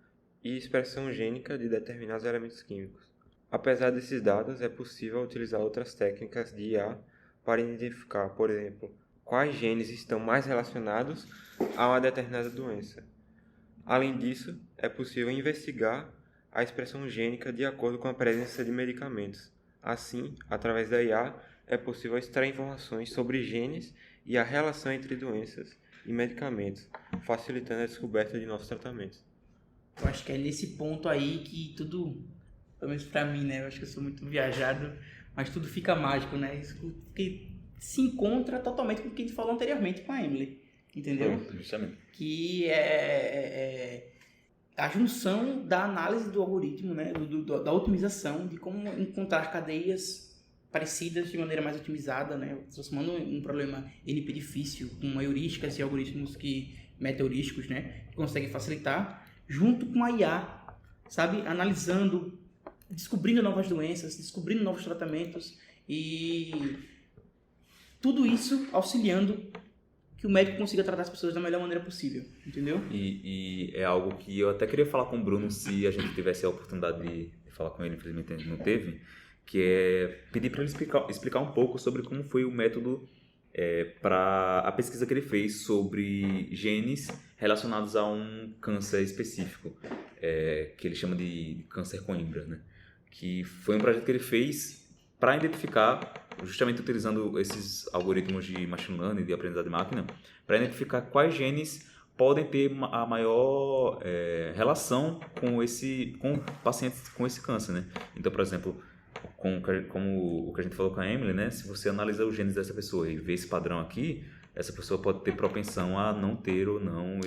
e expressão gênica de determinados elementos químicos. Apesar desses dados, é possível utilizar outras técnicas de IA para identificar, por exemplo, quais genes estão mais relacionados a uma determinada doença. Além disso, é possível investigar a expressão gênica de acordo com a presença de medicamentos. Assim, através da IA, é possível extrair informações sobre genes e a relação entre doenças e medicamentos, facilitando a descoberta de novos tratamentos. Eu acho que é nesse ponto aí que tudo, pelo menos pra mim, né? Eu acho que eu sou muito viajado, mas tudo fica mágico, né? Isso que se encontra totalmente com o que a gente falou anteriormente com a Emily, entendeu? Justamente. Que é a junção da análise do algoritmo, né? Da otimização, de como encontrar cadeias parecidas de maneira mais otimizada, né? Transformando um problema NP difícil com heurísticas e algoritmos meta-heurísticos, né? Que conseguem facilitar, junto com a IA, sabe? Analisando, descobrindo novas doenças, descobrindo novos tratamentos e tudo isso auxiliando que o médico consiga tratar as pessoas da melhor maneira possível, entendeu? E é algo que eu até queria falar com o Bruno se a gente tivesse a oportunidade de falar com ele, infelizmente a gente não teve, que é pedir para ele explicar um pouco sobre como foi o método para a pesquisa que ele fez sobre genes relacionados a um câncer específico, que ele chama de câncer Coimbra, né? Que foi um projeto que ele fez para identificar, justamente utilizando esses algoritmos de machine learning, de aprendizado de máquina, para identificar quais genes podem ter a maior relação com pacientes com esse câncer, né? Então, por exemplo, como o que a gente falou com a Emily, né? Se você analisa os genes dessa pessoa e vê esse padrão aqui, essa pessoa pode ter propensão a não ter ou não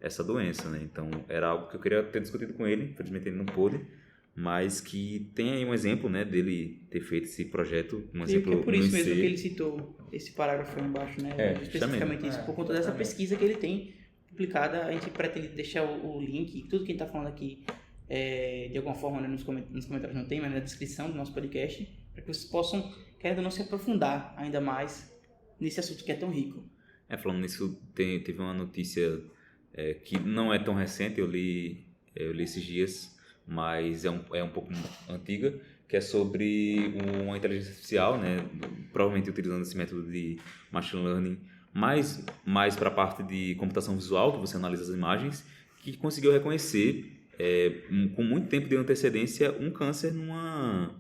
essa doença, né? Então, era algo que eu queria ter discutido com ele, infelizmente ele não pôde, mas que tem aí um exemplo, né, dele ter feito esse projeto, um exemplo é por isso no mesmo IC. que ele citou esse parágrafo aí embaixo, né? Especificamente isso, por conta dessa justamente. pesquisa que ele tem publicada. A gente pretende deixar o link, tudo que a gente está falando aqui, de alguma forma, né, nos comentários não tem, mas na descrição do nosso podcast, para que vocês possam, querendo ou não, se aprofundar ainda mais nesse assunto que é tão rico. Falando nisso, teve uma notícia que não é tão recente, eu li esses dias, mas é um pouco antiga, que é sobre uma inteligência artificial, né, provavelmente utilizando esse método de machine learning, mais para a parte de computação visual, que você analisa as imagens, que conseguiu reconhecer, com muito tempo de antecedência, um câncer numa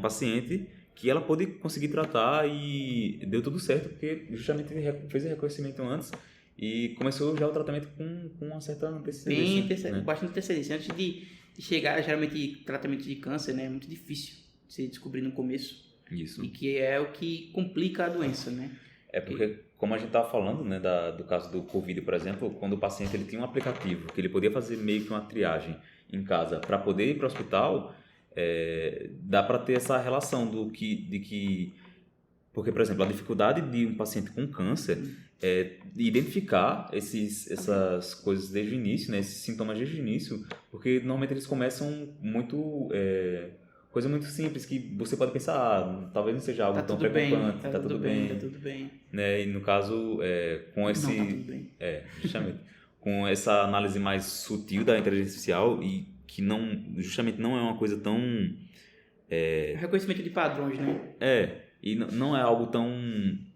paciente que ela pôde conseguir tratar e deu tudo certo, porque justamente fez o reconhecimento antes e começou já o tratamento com uma certa antecedência. Né? Bastante antecedência. Antes de chegar, geralmente, tratamento de câncer, né, é muito difícil de se descobrir no começo. Isso. E que é o que complica a doença, né? Porque, como a gente estava falando, né, do caso do Covid, por exemplo, quando o paciente ele tinha um aplicativo que ele podia fazer meio que uma triagem em casa para poder ir para o hospital, dá para ter essa relação porque, por exemplo, a dificuldade de um paciente com câncer é identificar essas coisas desde o início, né, esses sintomas desde o início, porque normalmente eles começam muito... coisa muito simples, que você pode pensar, talvez não seja algo tão preocupante, tá tudo bem. Né? E no caso, com esse... Não, tá tudo bem. Justamente. Com essa análise mais sutil da inteligência artificial e que justamente não é uma coisa tão... Reconhecimento de padrões, né? E não é algo tão...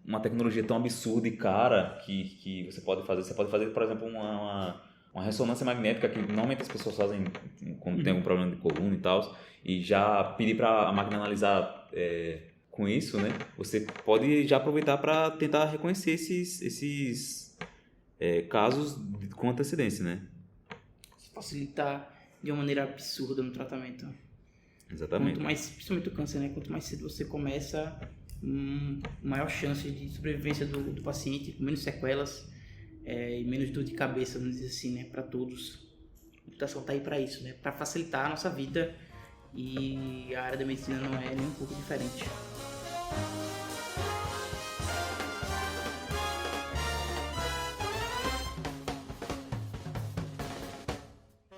uma tecnologia tão absurda e cara que você pode fazer. Você pode fazer, por exemplo, uma ressonância magnética que normalmente as pessoas fazem quando tem algum problema de coluna e tal, e já pedir para a máquina analisar com isso, né? Você pode já aproveitar para tentar reconhecer esses casos com antecedência, né? Facilitar de uma maneira absurda no tratamento. Exatamente. Quanto mais, principalmente o câncer, né? Quanto mais cedo você começa, maior chance de sobrevivência do paciente, com menos sequelas e menos dor de cabeça, vamos dizer assim, né? Para todos. A computação está aí para isso, né? Para facilitar a nossa vida, e a área da medicina não é nem um pouco diferente.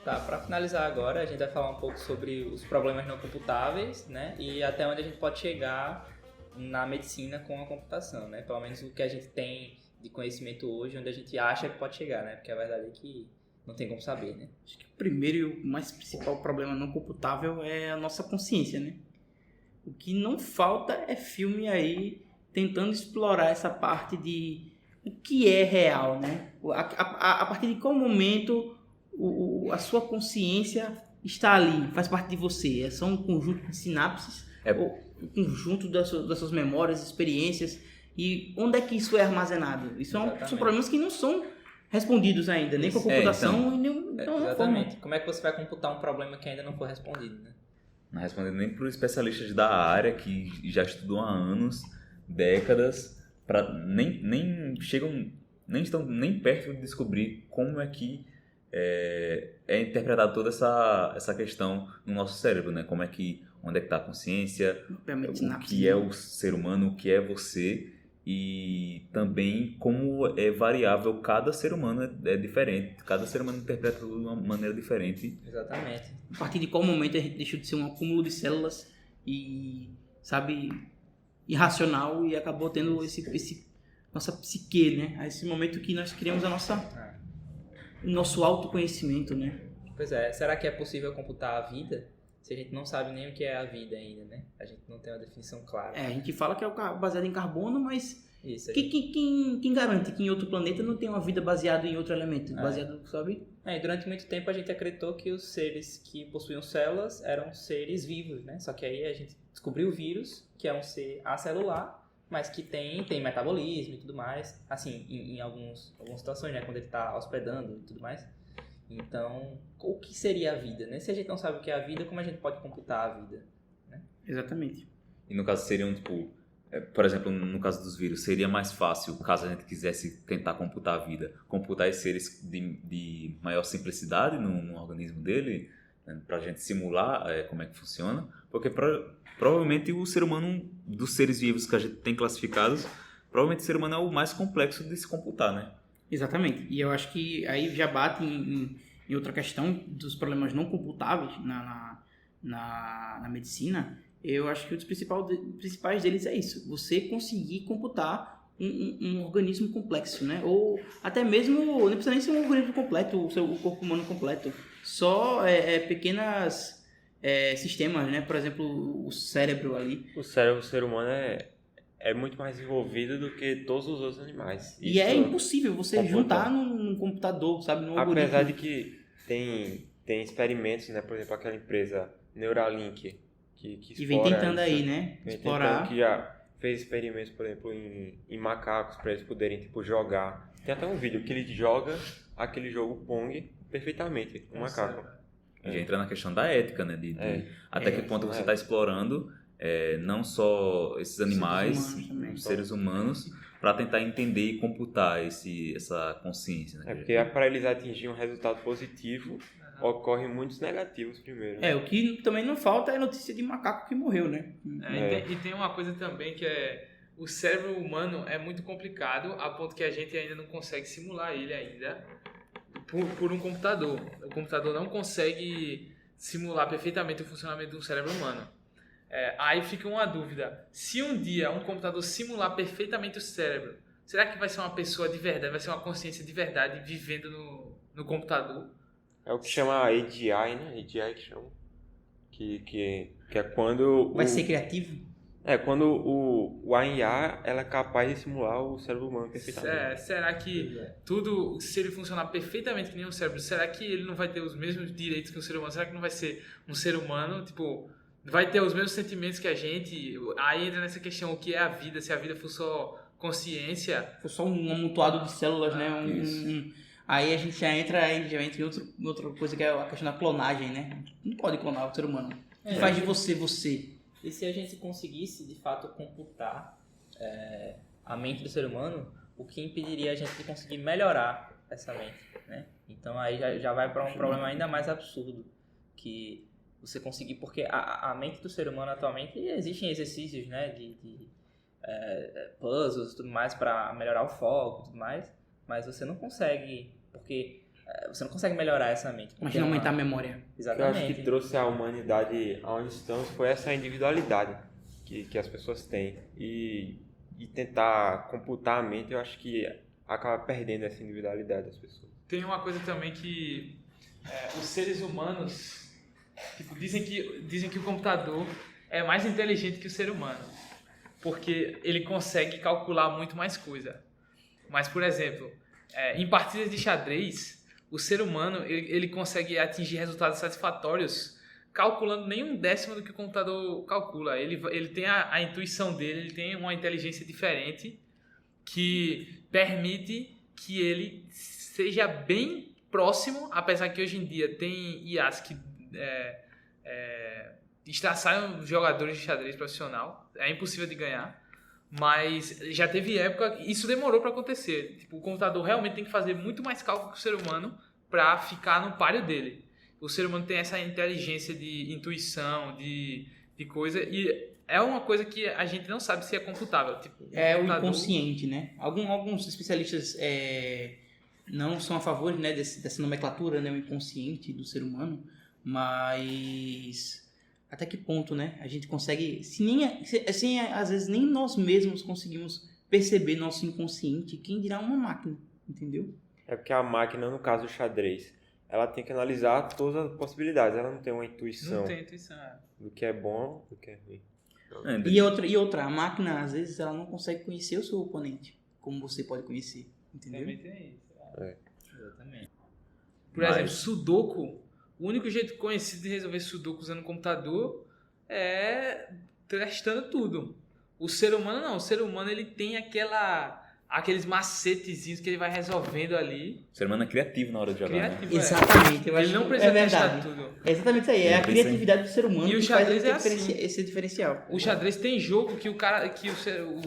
Tá, para finalizar agora, a gente vai falar um pouco sobre os problemas não computáveis, né? E até onde a gente pode chegar na medicina com a computação, né? Pelo menos o que a gente tem de conhecimento hoje, onde a gente acha que pode chegar, né? Porque a verdade é que não tem como saber, né? Acho que o primeiro e o mais principal problema não computável é a nossa consciência, né? O que não falta é filme aí tentando explorar essa parte de o que é real, né? A partir de qual momento a sua consciência está ali, faz parte de você. É só um conjunto de sinapses? conjunto das suas memórias, experiências, e onde é que isso é armazenado? Isso são Exatamente. problemas que não são respondidos ainda, nem com a computação e nem então, Exatamente. Como é que você vai computar um problema que ainda não foi respondido, né? Não respondendo nem para os especialistas da área que já estudam há anos, décadas, nem estão nem perto de descobrir como é que é interpretada toda essa questão no nosso cérebro, né? Onde é que está a consciência, o que é o ser humano, o que é você, e também como é variável, cada ser humano é diferente, cada ser humano interpreta de uma maneira diferente. Exatamente. A partir de qual momento a gente deixou de ser um acúmulo de células e, sabe, irracional e acabou tendo esse nossa psique, né? A esse momento que nós criamos o nosso autoconhecimento, né? Pois é, será que é possível computar a vida se a gente não sabe nem o que é a vida ainda, né? A gente não tem uma definição clara. A gente fala que é baseado em carbono, mas Isso. quem garante que em outro planeta não tem uma vida baseada em outro elemento? Baseado, sabe? E durante muito tempo a gente acreditou que os seres que possuíam células eram seres vivos, né? Só que aí a gente descobriu o vírus, que é um ser acelular, mas que tem metabolismo e tudo mais, assim, em algumas situações, né? Quando ele está hospedando e tudo mais. Então, o que seria a vida, né? Se a gente não sabe o que é a vida, como a gente pode computar a vida? Né? Exatamente. E no caso seriam, por exemplo, no caso dos vírus, seria mais fácil, caso a gente quisesse tentar computar a vida, computar esses seres de maior simplicidade no organismo dele, né, para a gente simular como é que funciona, porque provavelmente o ser humano, dos seres vivos que a gente tem classificados, provavelmente o ser humano é o mais complexo de se computar, né? Exatamente. E eu acho que aí já bate em outra questão dos problemas não computáveis na medicina. Eu acho que um dos principais deles é isso. Você conseguir computar um organismo complexo, né? Ou até mesmo, não precisa nem ser um organismo completo, o corpo humano completo. Só pequenas sistemas, né? Por exemplo, o cérebro ali. O cérebro do ser humano é muito mais desenvolvido do que todos os outros animais. E é impossível você computar. juntar num computador, sabe? Num Apesar algoritmo. de que tem experimentos, né? Por exemplo, aquela empresa Neuralink que vem explora tentando isso, aí, né? vem Explorar. tentando, que já fez experimentos, por exemplo, em macacos, para eles poderem jogar. Tem até um vídeo que ele joga aquele jogo Pong perfeitamente, um macaco. E já entra na questão da ética, né? Até que ponto isso, você está explorando não só esses animais, humanos também. os seres humanos, para tentar entender e computar essa consciência, né? Porque para eles atingirem um resultado positivo, ocorrem muitos negativos primeiro. Né? O que também não falta é notícia de macaco que morreu, né? E tem uma coisa também que o cérebro humano é muito complicado, a ponto que a gente ainda não consegue simular ele ainda por um computador. O computador não consegue simular perfeitamente o funcionamento do cérebro humano. Aí fica uma dúvida, se um dia um computador simular perfeitamente o cérebro, será que vai ser uma pessoa de verdade, vai ser uma consciência de verdade vivendo no computador? É o que chama AGI, né? AGI que chama. Que é quando... Vai ser criativo? Quando o IA ela é capaz de simular o cérebro humano perfeitamente. Será que tudo, se ele funcionar perfeitamente que nem o cérebro, será que ele não vai ter os mesmos direitos que o ser humano? Será que não vai ser um ser humano, vai ter os mesmos sentimentos que a gente? Aí entra nessa questão, o que é a vida? Se a vida for só consciência... Foi só um amontoado de células, né? Aí a gente já entra em outra coisa que é a questão da clonagem, né? Não pode clonar o ser humano. O que faz de você? E se a gente conseguisse, de fato, computar a mente do ser humano, o que impediria a gente de conseguir melhorar essa mente, né? Então aí já vai para um problema ainda mais absurdo, que você conseguir... Porque a mente do ser humano atualmente, existem exercícios, né, de puzzles e tudo mais para melhorar o foco e tudo mais, mas você não consegue, porque você não consegue melhorar essa mente. Imagina aumentar a memória. O que eu Exatamente. acho que trouxe a humanidade aonde estamos foi essa individualidade que as pessoas têm. E tentar computar a mente, eu acho que acaba perdendo essa individualidade das pessoas. Tem uma coisa também que os seres humanos dizem que o computador é mais inteligente que o ser humano, porque ele consegue calcular muito mais coisa. Mas, por exemplo, em partidas de xadrez, o ser humano ele consegue atingir resultados satisfatórios calculando nem um décimo do que o computador calcula. Ele tem a intuição dele, ele tem uma inteligência diferente que permite que ele seja bem próximo, apesar que hoje em dia tem IAs que estraçalham jogadores de xadrez profissional, é impossível de ganhar, mas já teve época, isso demorou para acontecer, tipo, o computador realmente tem que fazer muito mais cálculo que o ser humano para ficar no páreo dele. O ser humano tem essa inteligência de intuição, de coisa, e é uma coisa que a gente não sabe se é computável. Tipo, É o computador... inconsciente, né? Alguns especialistas não são a favor, né, dessa nomenclatura, né, o inconsciente do ser humano, mas até que ponto, né, a gente consegue, assim, às vezes nem nós mesmos conseguimos perceber nosso inconsciente, quem dirá uma máquina, entendeu? É porque a máquina, no caso do xadrez, ela tem que analisar todas as possibilidades. Ela não tem uma intuição Não tem intuição. do que é bom, do que é ruim. E outra, a máquina, às vezes, ela não consegue conhecer o seu oponente, como você pode conhecer, entendeu? Também tem isso. Exatamente. Por exemplo, Sudoku. O único jeito conhecido de resolver Sudoku usando computador é testando tudo. O ser humano não. O ser humano ele tem aqueles macetezinhos que ele vai resolvendo ali. O ser humano é criativo na hora de jogar. Criativo, Exatamente, eu acho Ele não que precisa é testar verdade. tudo. É exatamente isso aí, é a criatividade do ser humano E o que faz xadrez é assim. esse diferencial. O xadrez tem jogo que o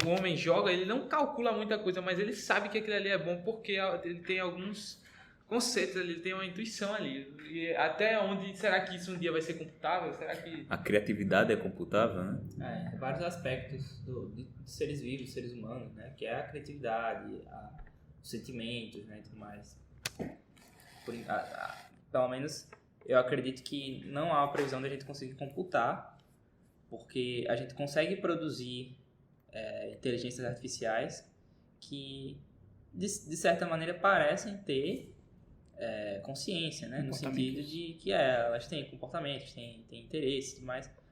homem joga, ele não calcula muita coisa, mas ele sabe que aquilo ali é bom porque ele tem alguns conceitos, ele tem uma intuição ali. E até onde será que isso um dia vai ser computável? Será que... A criatividade é computável, né? Vários aspectos de seres vivos, seres humanos, né? Que é a criatividade, os sentimentos, né? E tudo mais. Pelo menos eu acredito que não há a previsão de a gente conseguir computar, porque a gente consegue produzir inteligências artificiais que, de certa maneira, parecem ter consciência, né? No sentido de que elas têm comportamentos, têm interesses,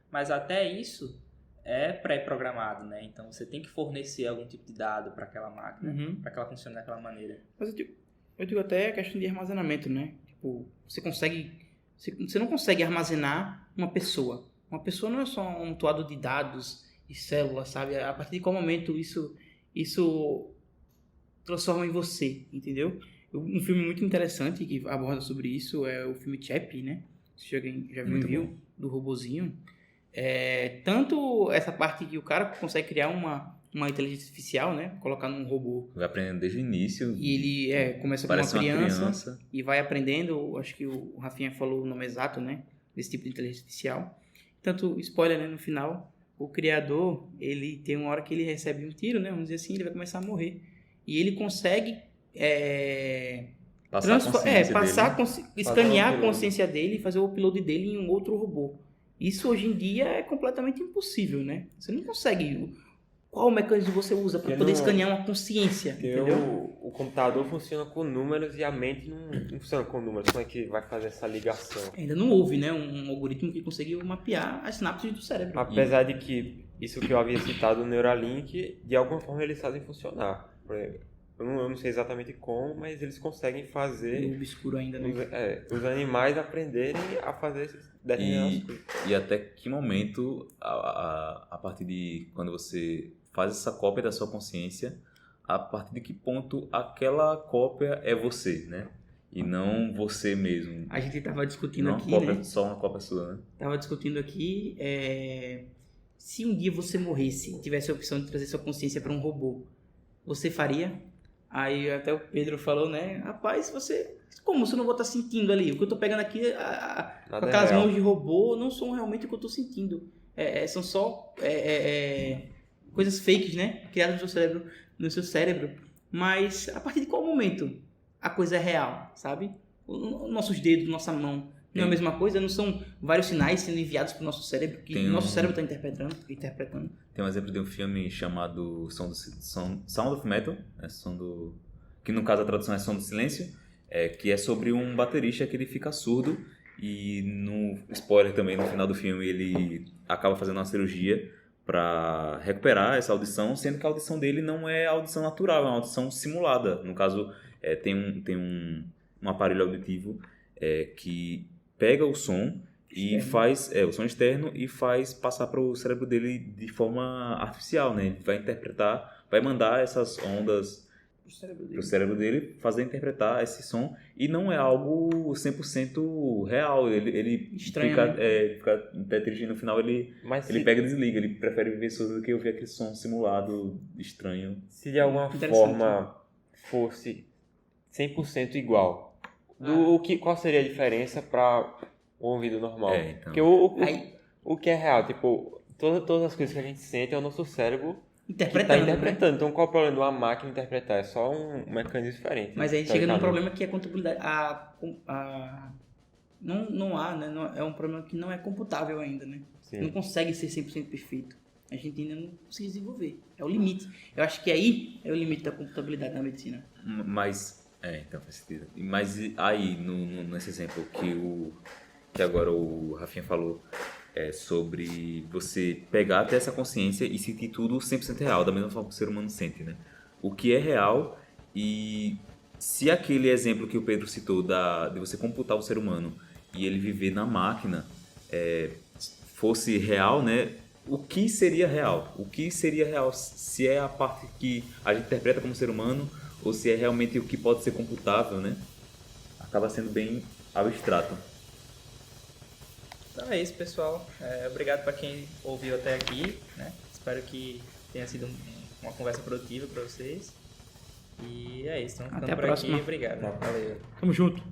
mas até isso é pré-programado, né? Então você tem que fornecer algum tipo de dado para aquela máquina, para que ela funcione daquela maneira. Mas eu digo até a questão de armazenamento, né? Tipo, você não consegue armazenar uma pessoa. Uma pessoa não é só um amontoado de dados e células, sabe? A partir de qual momento isso transforma em você, entendeu? Um filme muito interessante que aborda sobre isso é o filme Chappie, né? Se alguém já viu, do robozinho. Tanto essa parte que o cara consegue criar uma inteligência artificial, né? Colocar num robô. Vai aprendendo desde o início. E ele começa com uma Parece uma criança e vai aprendendo. Acho que o Rafinha falou o nome exato, né? Desse tipo de inteligência artificial. Tanto, spoiler, né? No final, o criador, ele tem uma hora que ele recebe um tiro, né? Vamos dizer assim, ele vai começar a morrer. E ele consegue escanear a consciência dele e fazer o upload dele em um outro robô. Isso hoje em dia é completamente impossível, né? Você não consegue. Qual mecanismo você usa para poder escanear uma consciência? Entendeu? O computador funciona com números e a mente não funciona com números. Como é que vai fazer essa ligação? Ainda não houve, né? Um algoritmo que conseguiu mapear as sinapses do cérebro. Apesar de que isso que eu havia citado, o Neuralink, de alguma forma eles fazem funcionar. Eu não sei exatamente como, mas eles conseguem fazer obscuro ainda, né? os animais aprenderem a fazer determinadas coisas. E até que momento, a partir de quando você faz essa cópia da sua consciência, a partir de que ponto aquela cópia é você, né? E não você mesmo. A gente estava discutindo não aqui, cópia, né? Só uma cópia sua, né? Tava discutindo aqui, se um dia você morresse, tivesse a opção de trazer sua consciência para um robô, você faria? Aí até o Pedro falou, né? Rapaz, como se eu não vou estar sentindo ali? O que eu tô pegando aqui, com aquelas mãos de robô, não são realmente o que eu tô sentindo. São só coisas fakes, né? Criadas no seu cérebro. Mas a partir de qual momento a coisa é real, sabe? Nossos dedos, nossa mão, não é a mesma coisa? Não são vários sinais sendo enviados para o nosso cérebro, que o nosso cérebro está interpretando? Tem um exemplo de um filme chamado Sound of Metal, que no caso a tradução é Som do Silêncio, que é sobre um baterista que ele fica surdo e, no spoiler também, no final do filme ele acaba fazendo uma cirurgia para recuperar essa audição, sendo que a audição dele não é audição natural, é uma audição simulada. No caso, tem um aparelho auditivo que pega o som e faz o som externo e faz passar para o cérebro dele de forma artificial, né? Ele vai interpretar, vai mandar essas ondas para o cérebro dele, fazer interpretar esse som, e não é algo 100% real. Ele Estranho, fica, né? fica até triste no final, ele pega e desliga, ele prefere viver sozinho do que ouvir aquele som simulado estranho. Se de alguma Interessante. forma fosse 100% igual, qual seria a diferença para o ouvido normal? Então. Porque Aí, o que é real, tipo, todas as coisas que a gente sente é o nosso cérebro que está interpretando, né? interpretando. Então, qual é o problema de uma máquina interpretar? É só um mecanismo diferente. Mas aí chega num teoricamente. problema que é a contabilidade. Não há, né? É um problema que não é computável ainda, né? Sim. Não consegue ser 100% perfeito. A gente ainda não consegue desenvolver. É o limite. Eu acho que aí é o limite da computabilidade na medicina. Mas, então faz sentido. Mas aí, nesse exemplo que agora o Rafinha falou, sobre você pegar, ter essa consciência e sentir tudo 100% real, da mesma forma que o ser humano sente, né? O que é real, e se aquele exemplo que o Pedro citou de você computar o ser humano e ele viver na máquina fosse real, né? O que seria real? O que seria real? Se é a parte que a gente interpreta como ser humano ou se é realmente o que pode ser computável, né? Acaba sendo bem abstrato. Então é isso, pessoal. Obrigado para quem ouviu até aqui, né? Espero que tenha sido uma conversa produtiva para vocês. E é isso. Então, Até ficando a por próxima. aqui. Obrigado. Valeu. Tamo junto.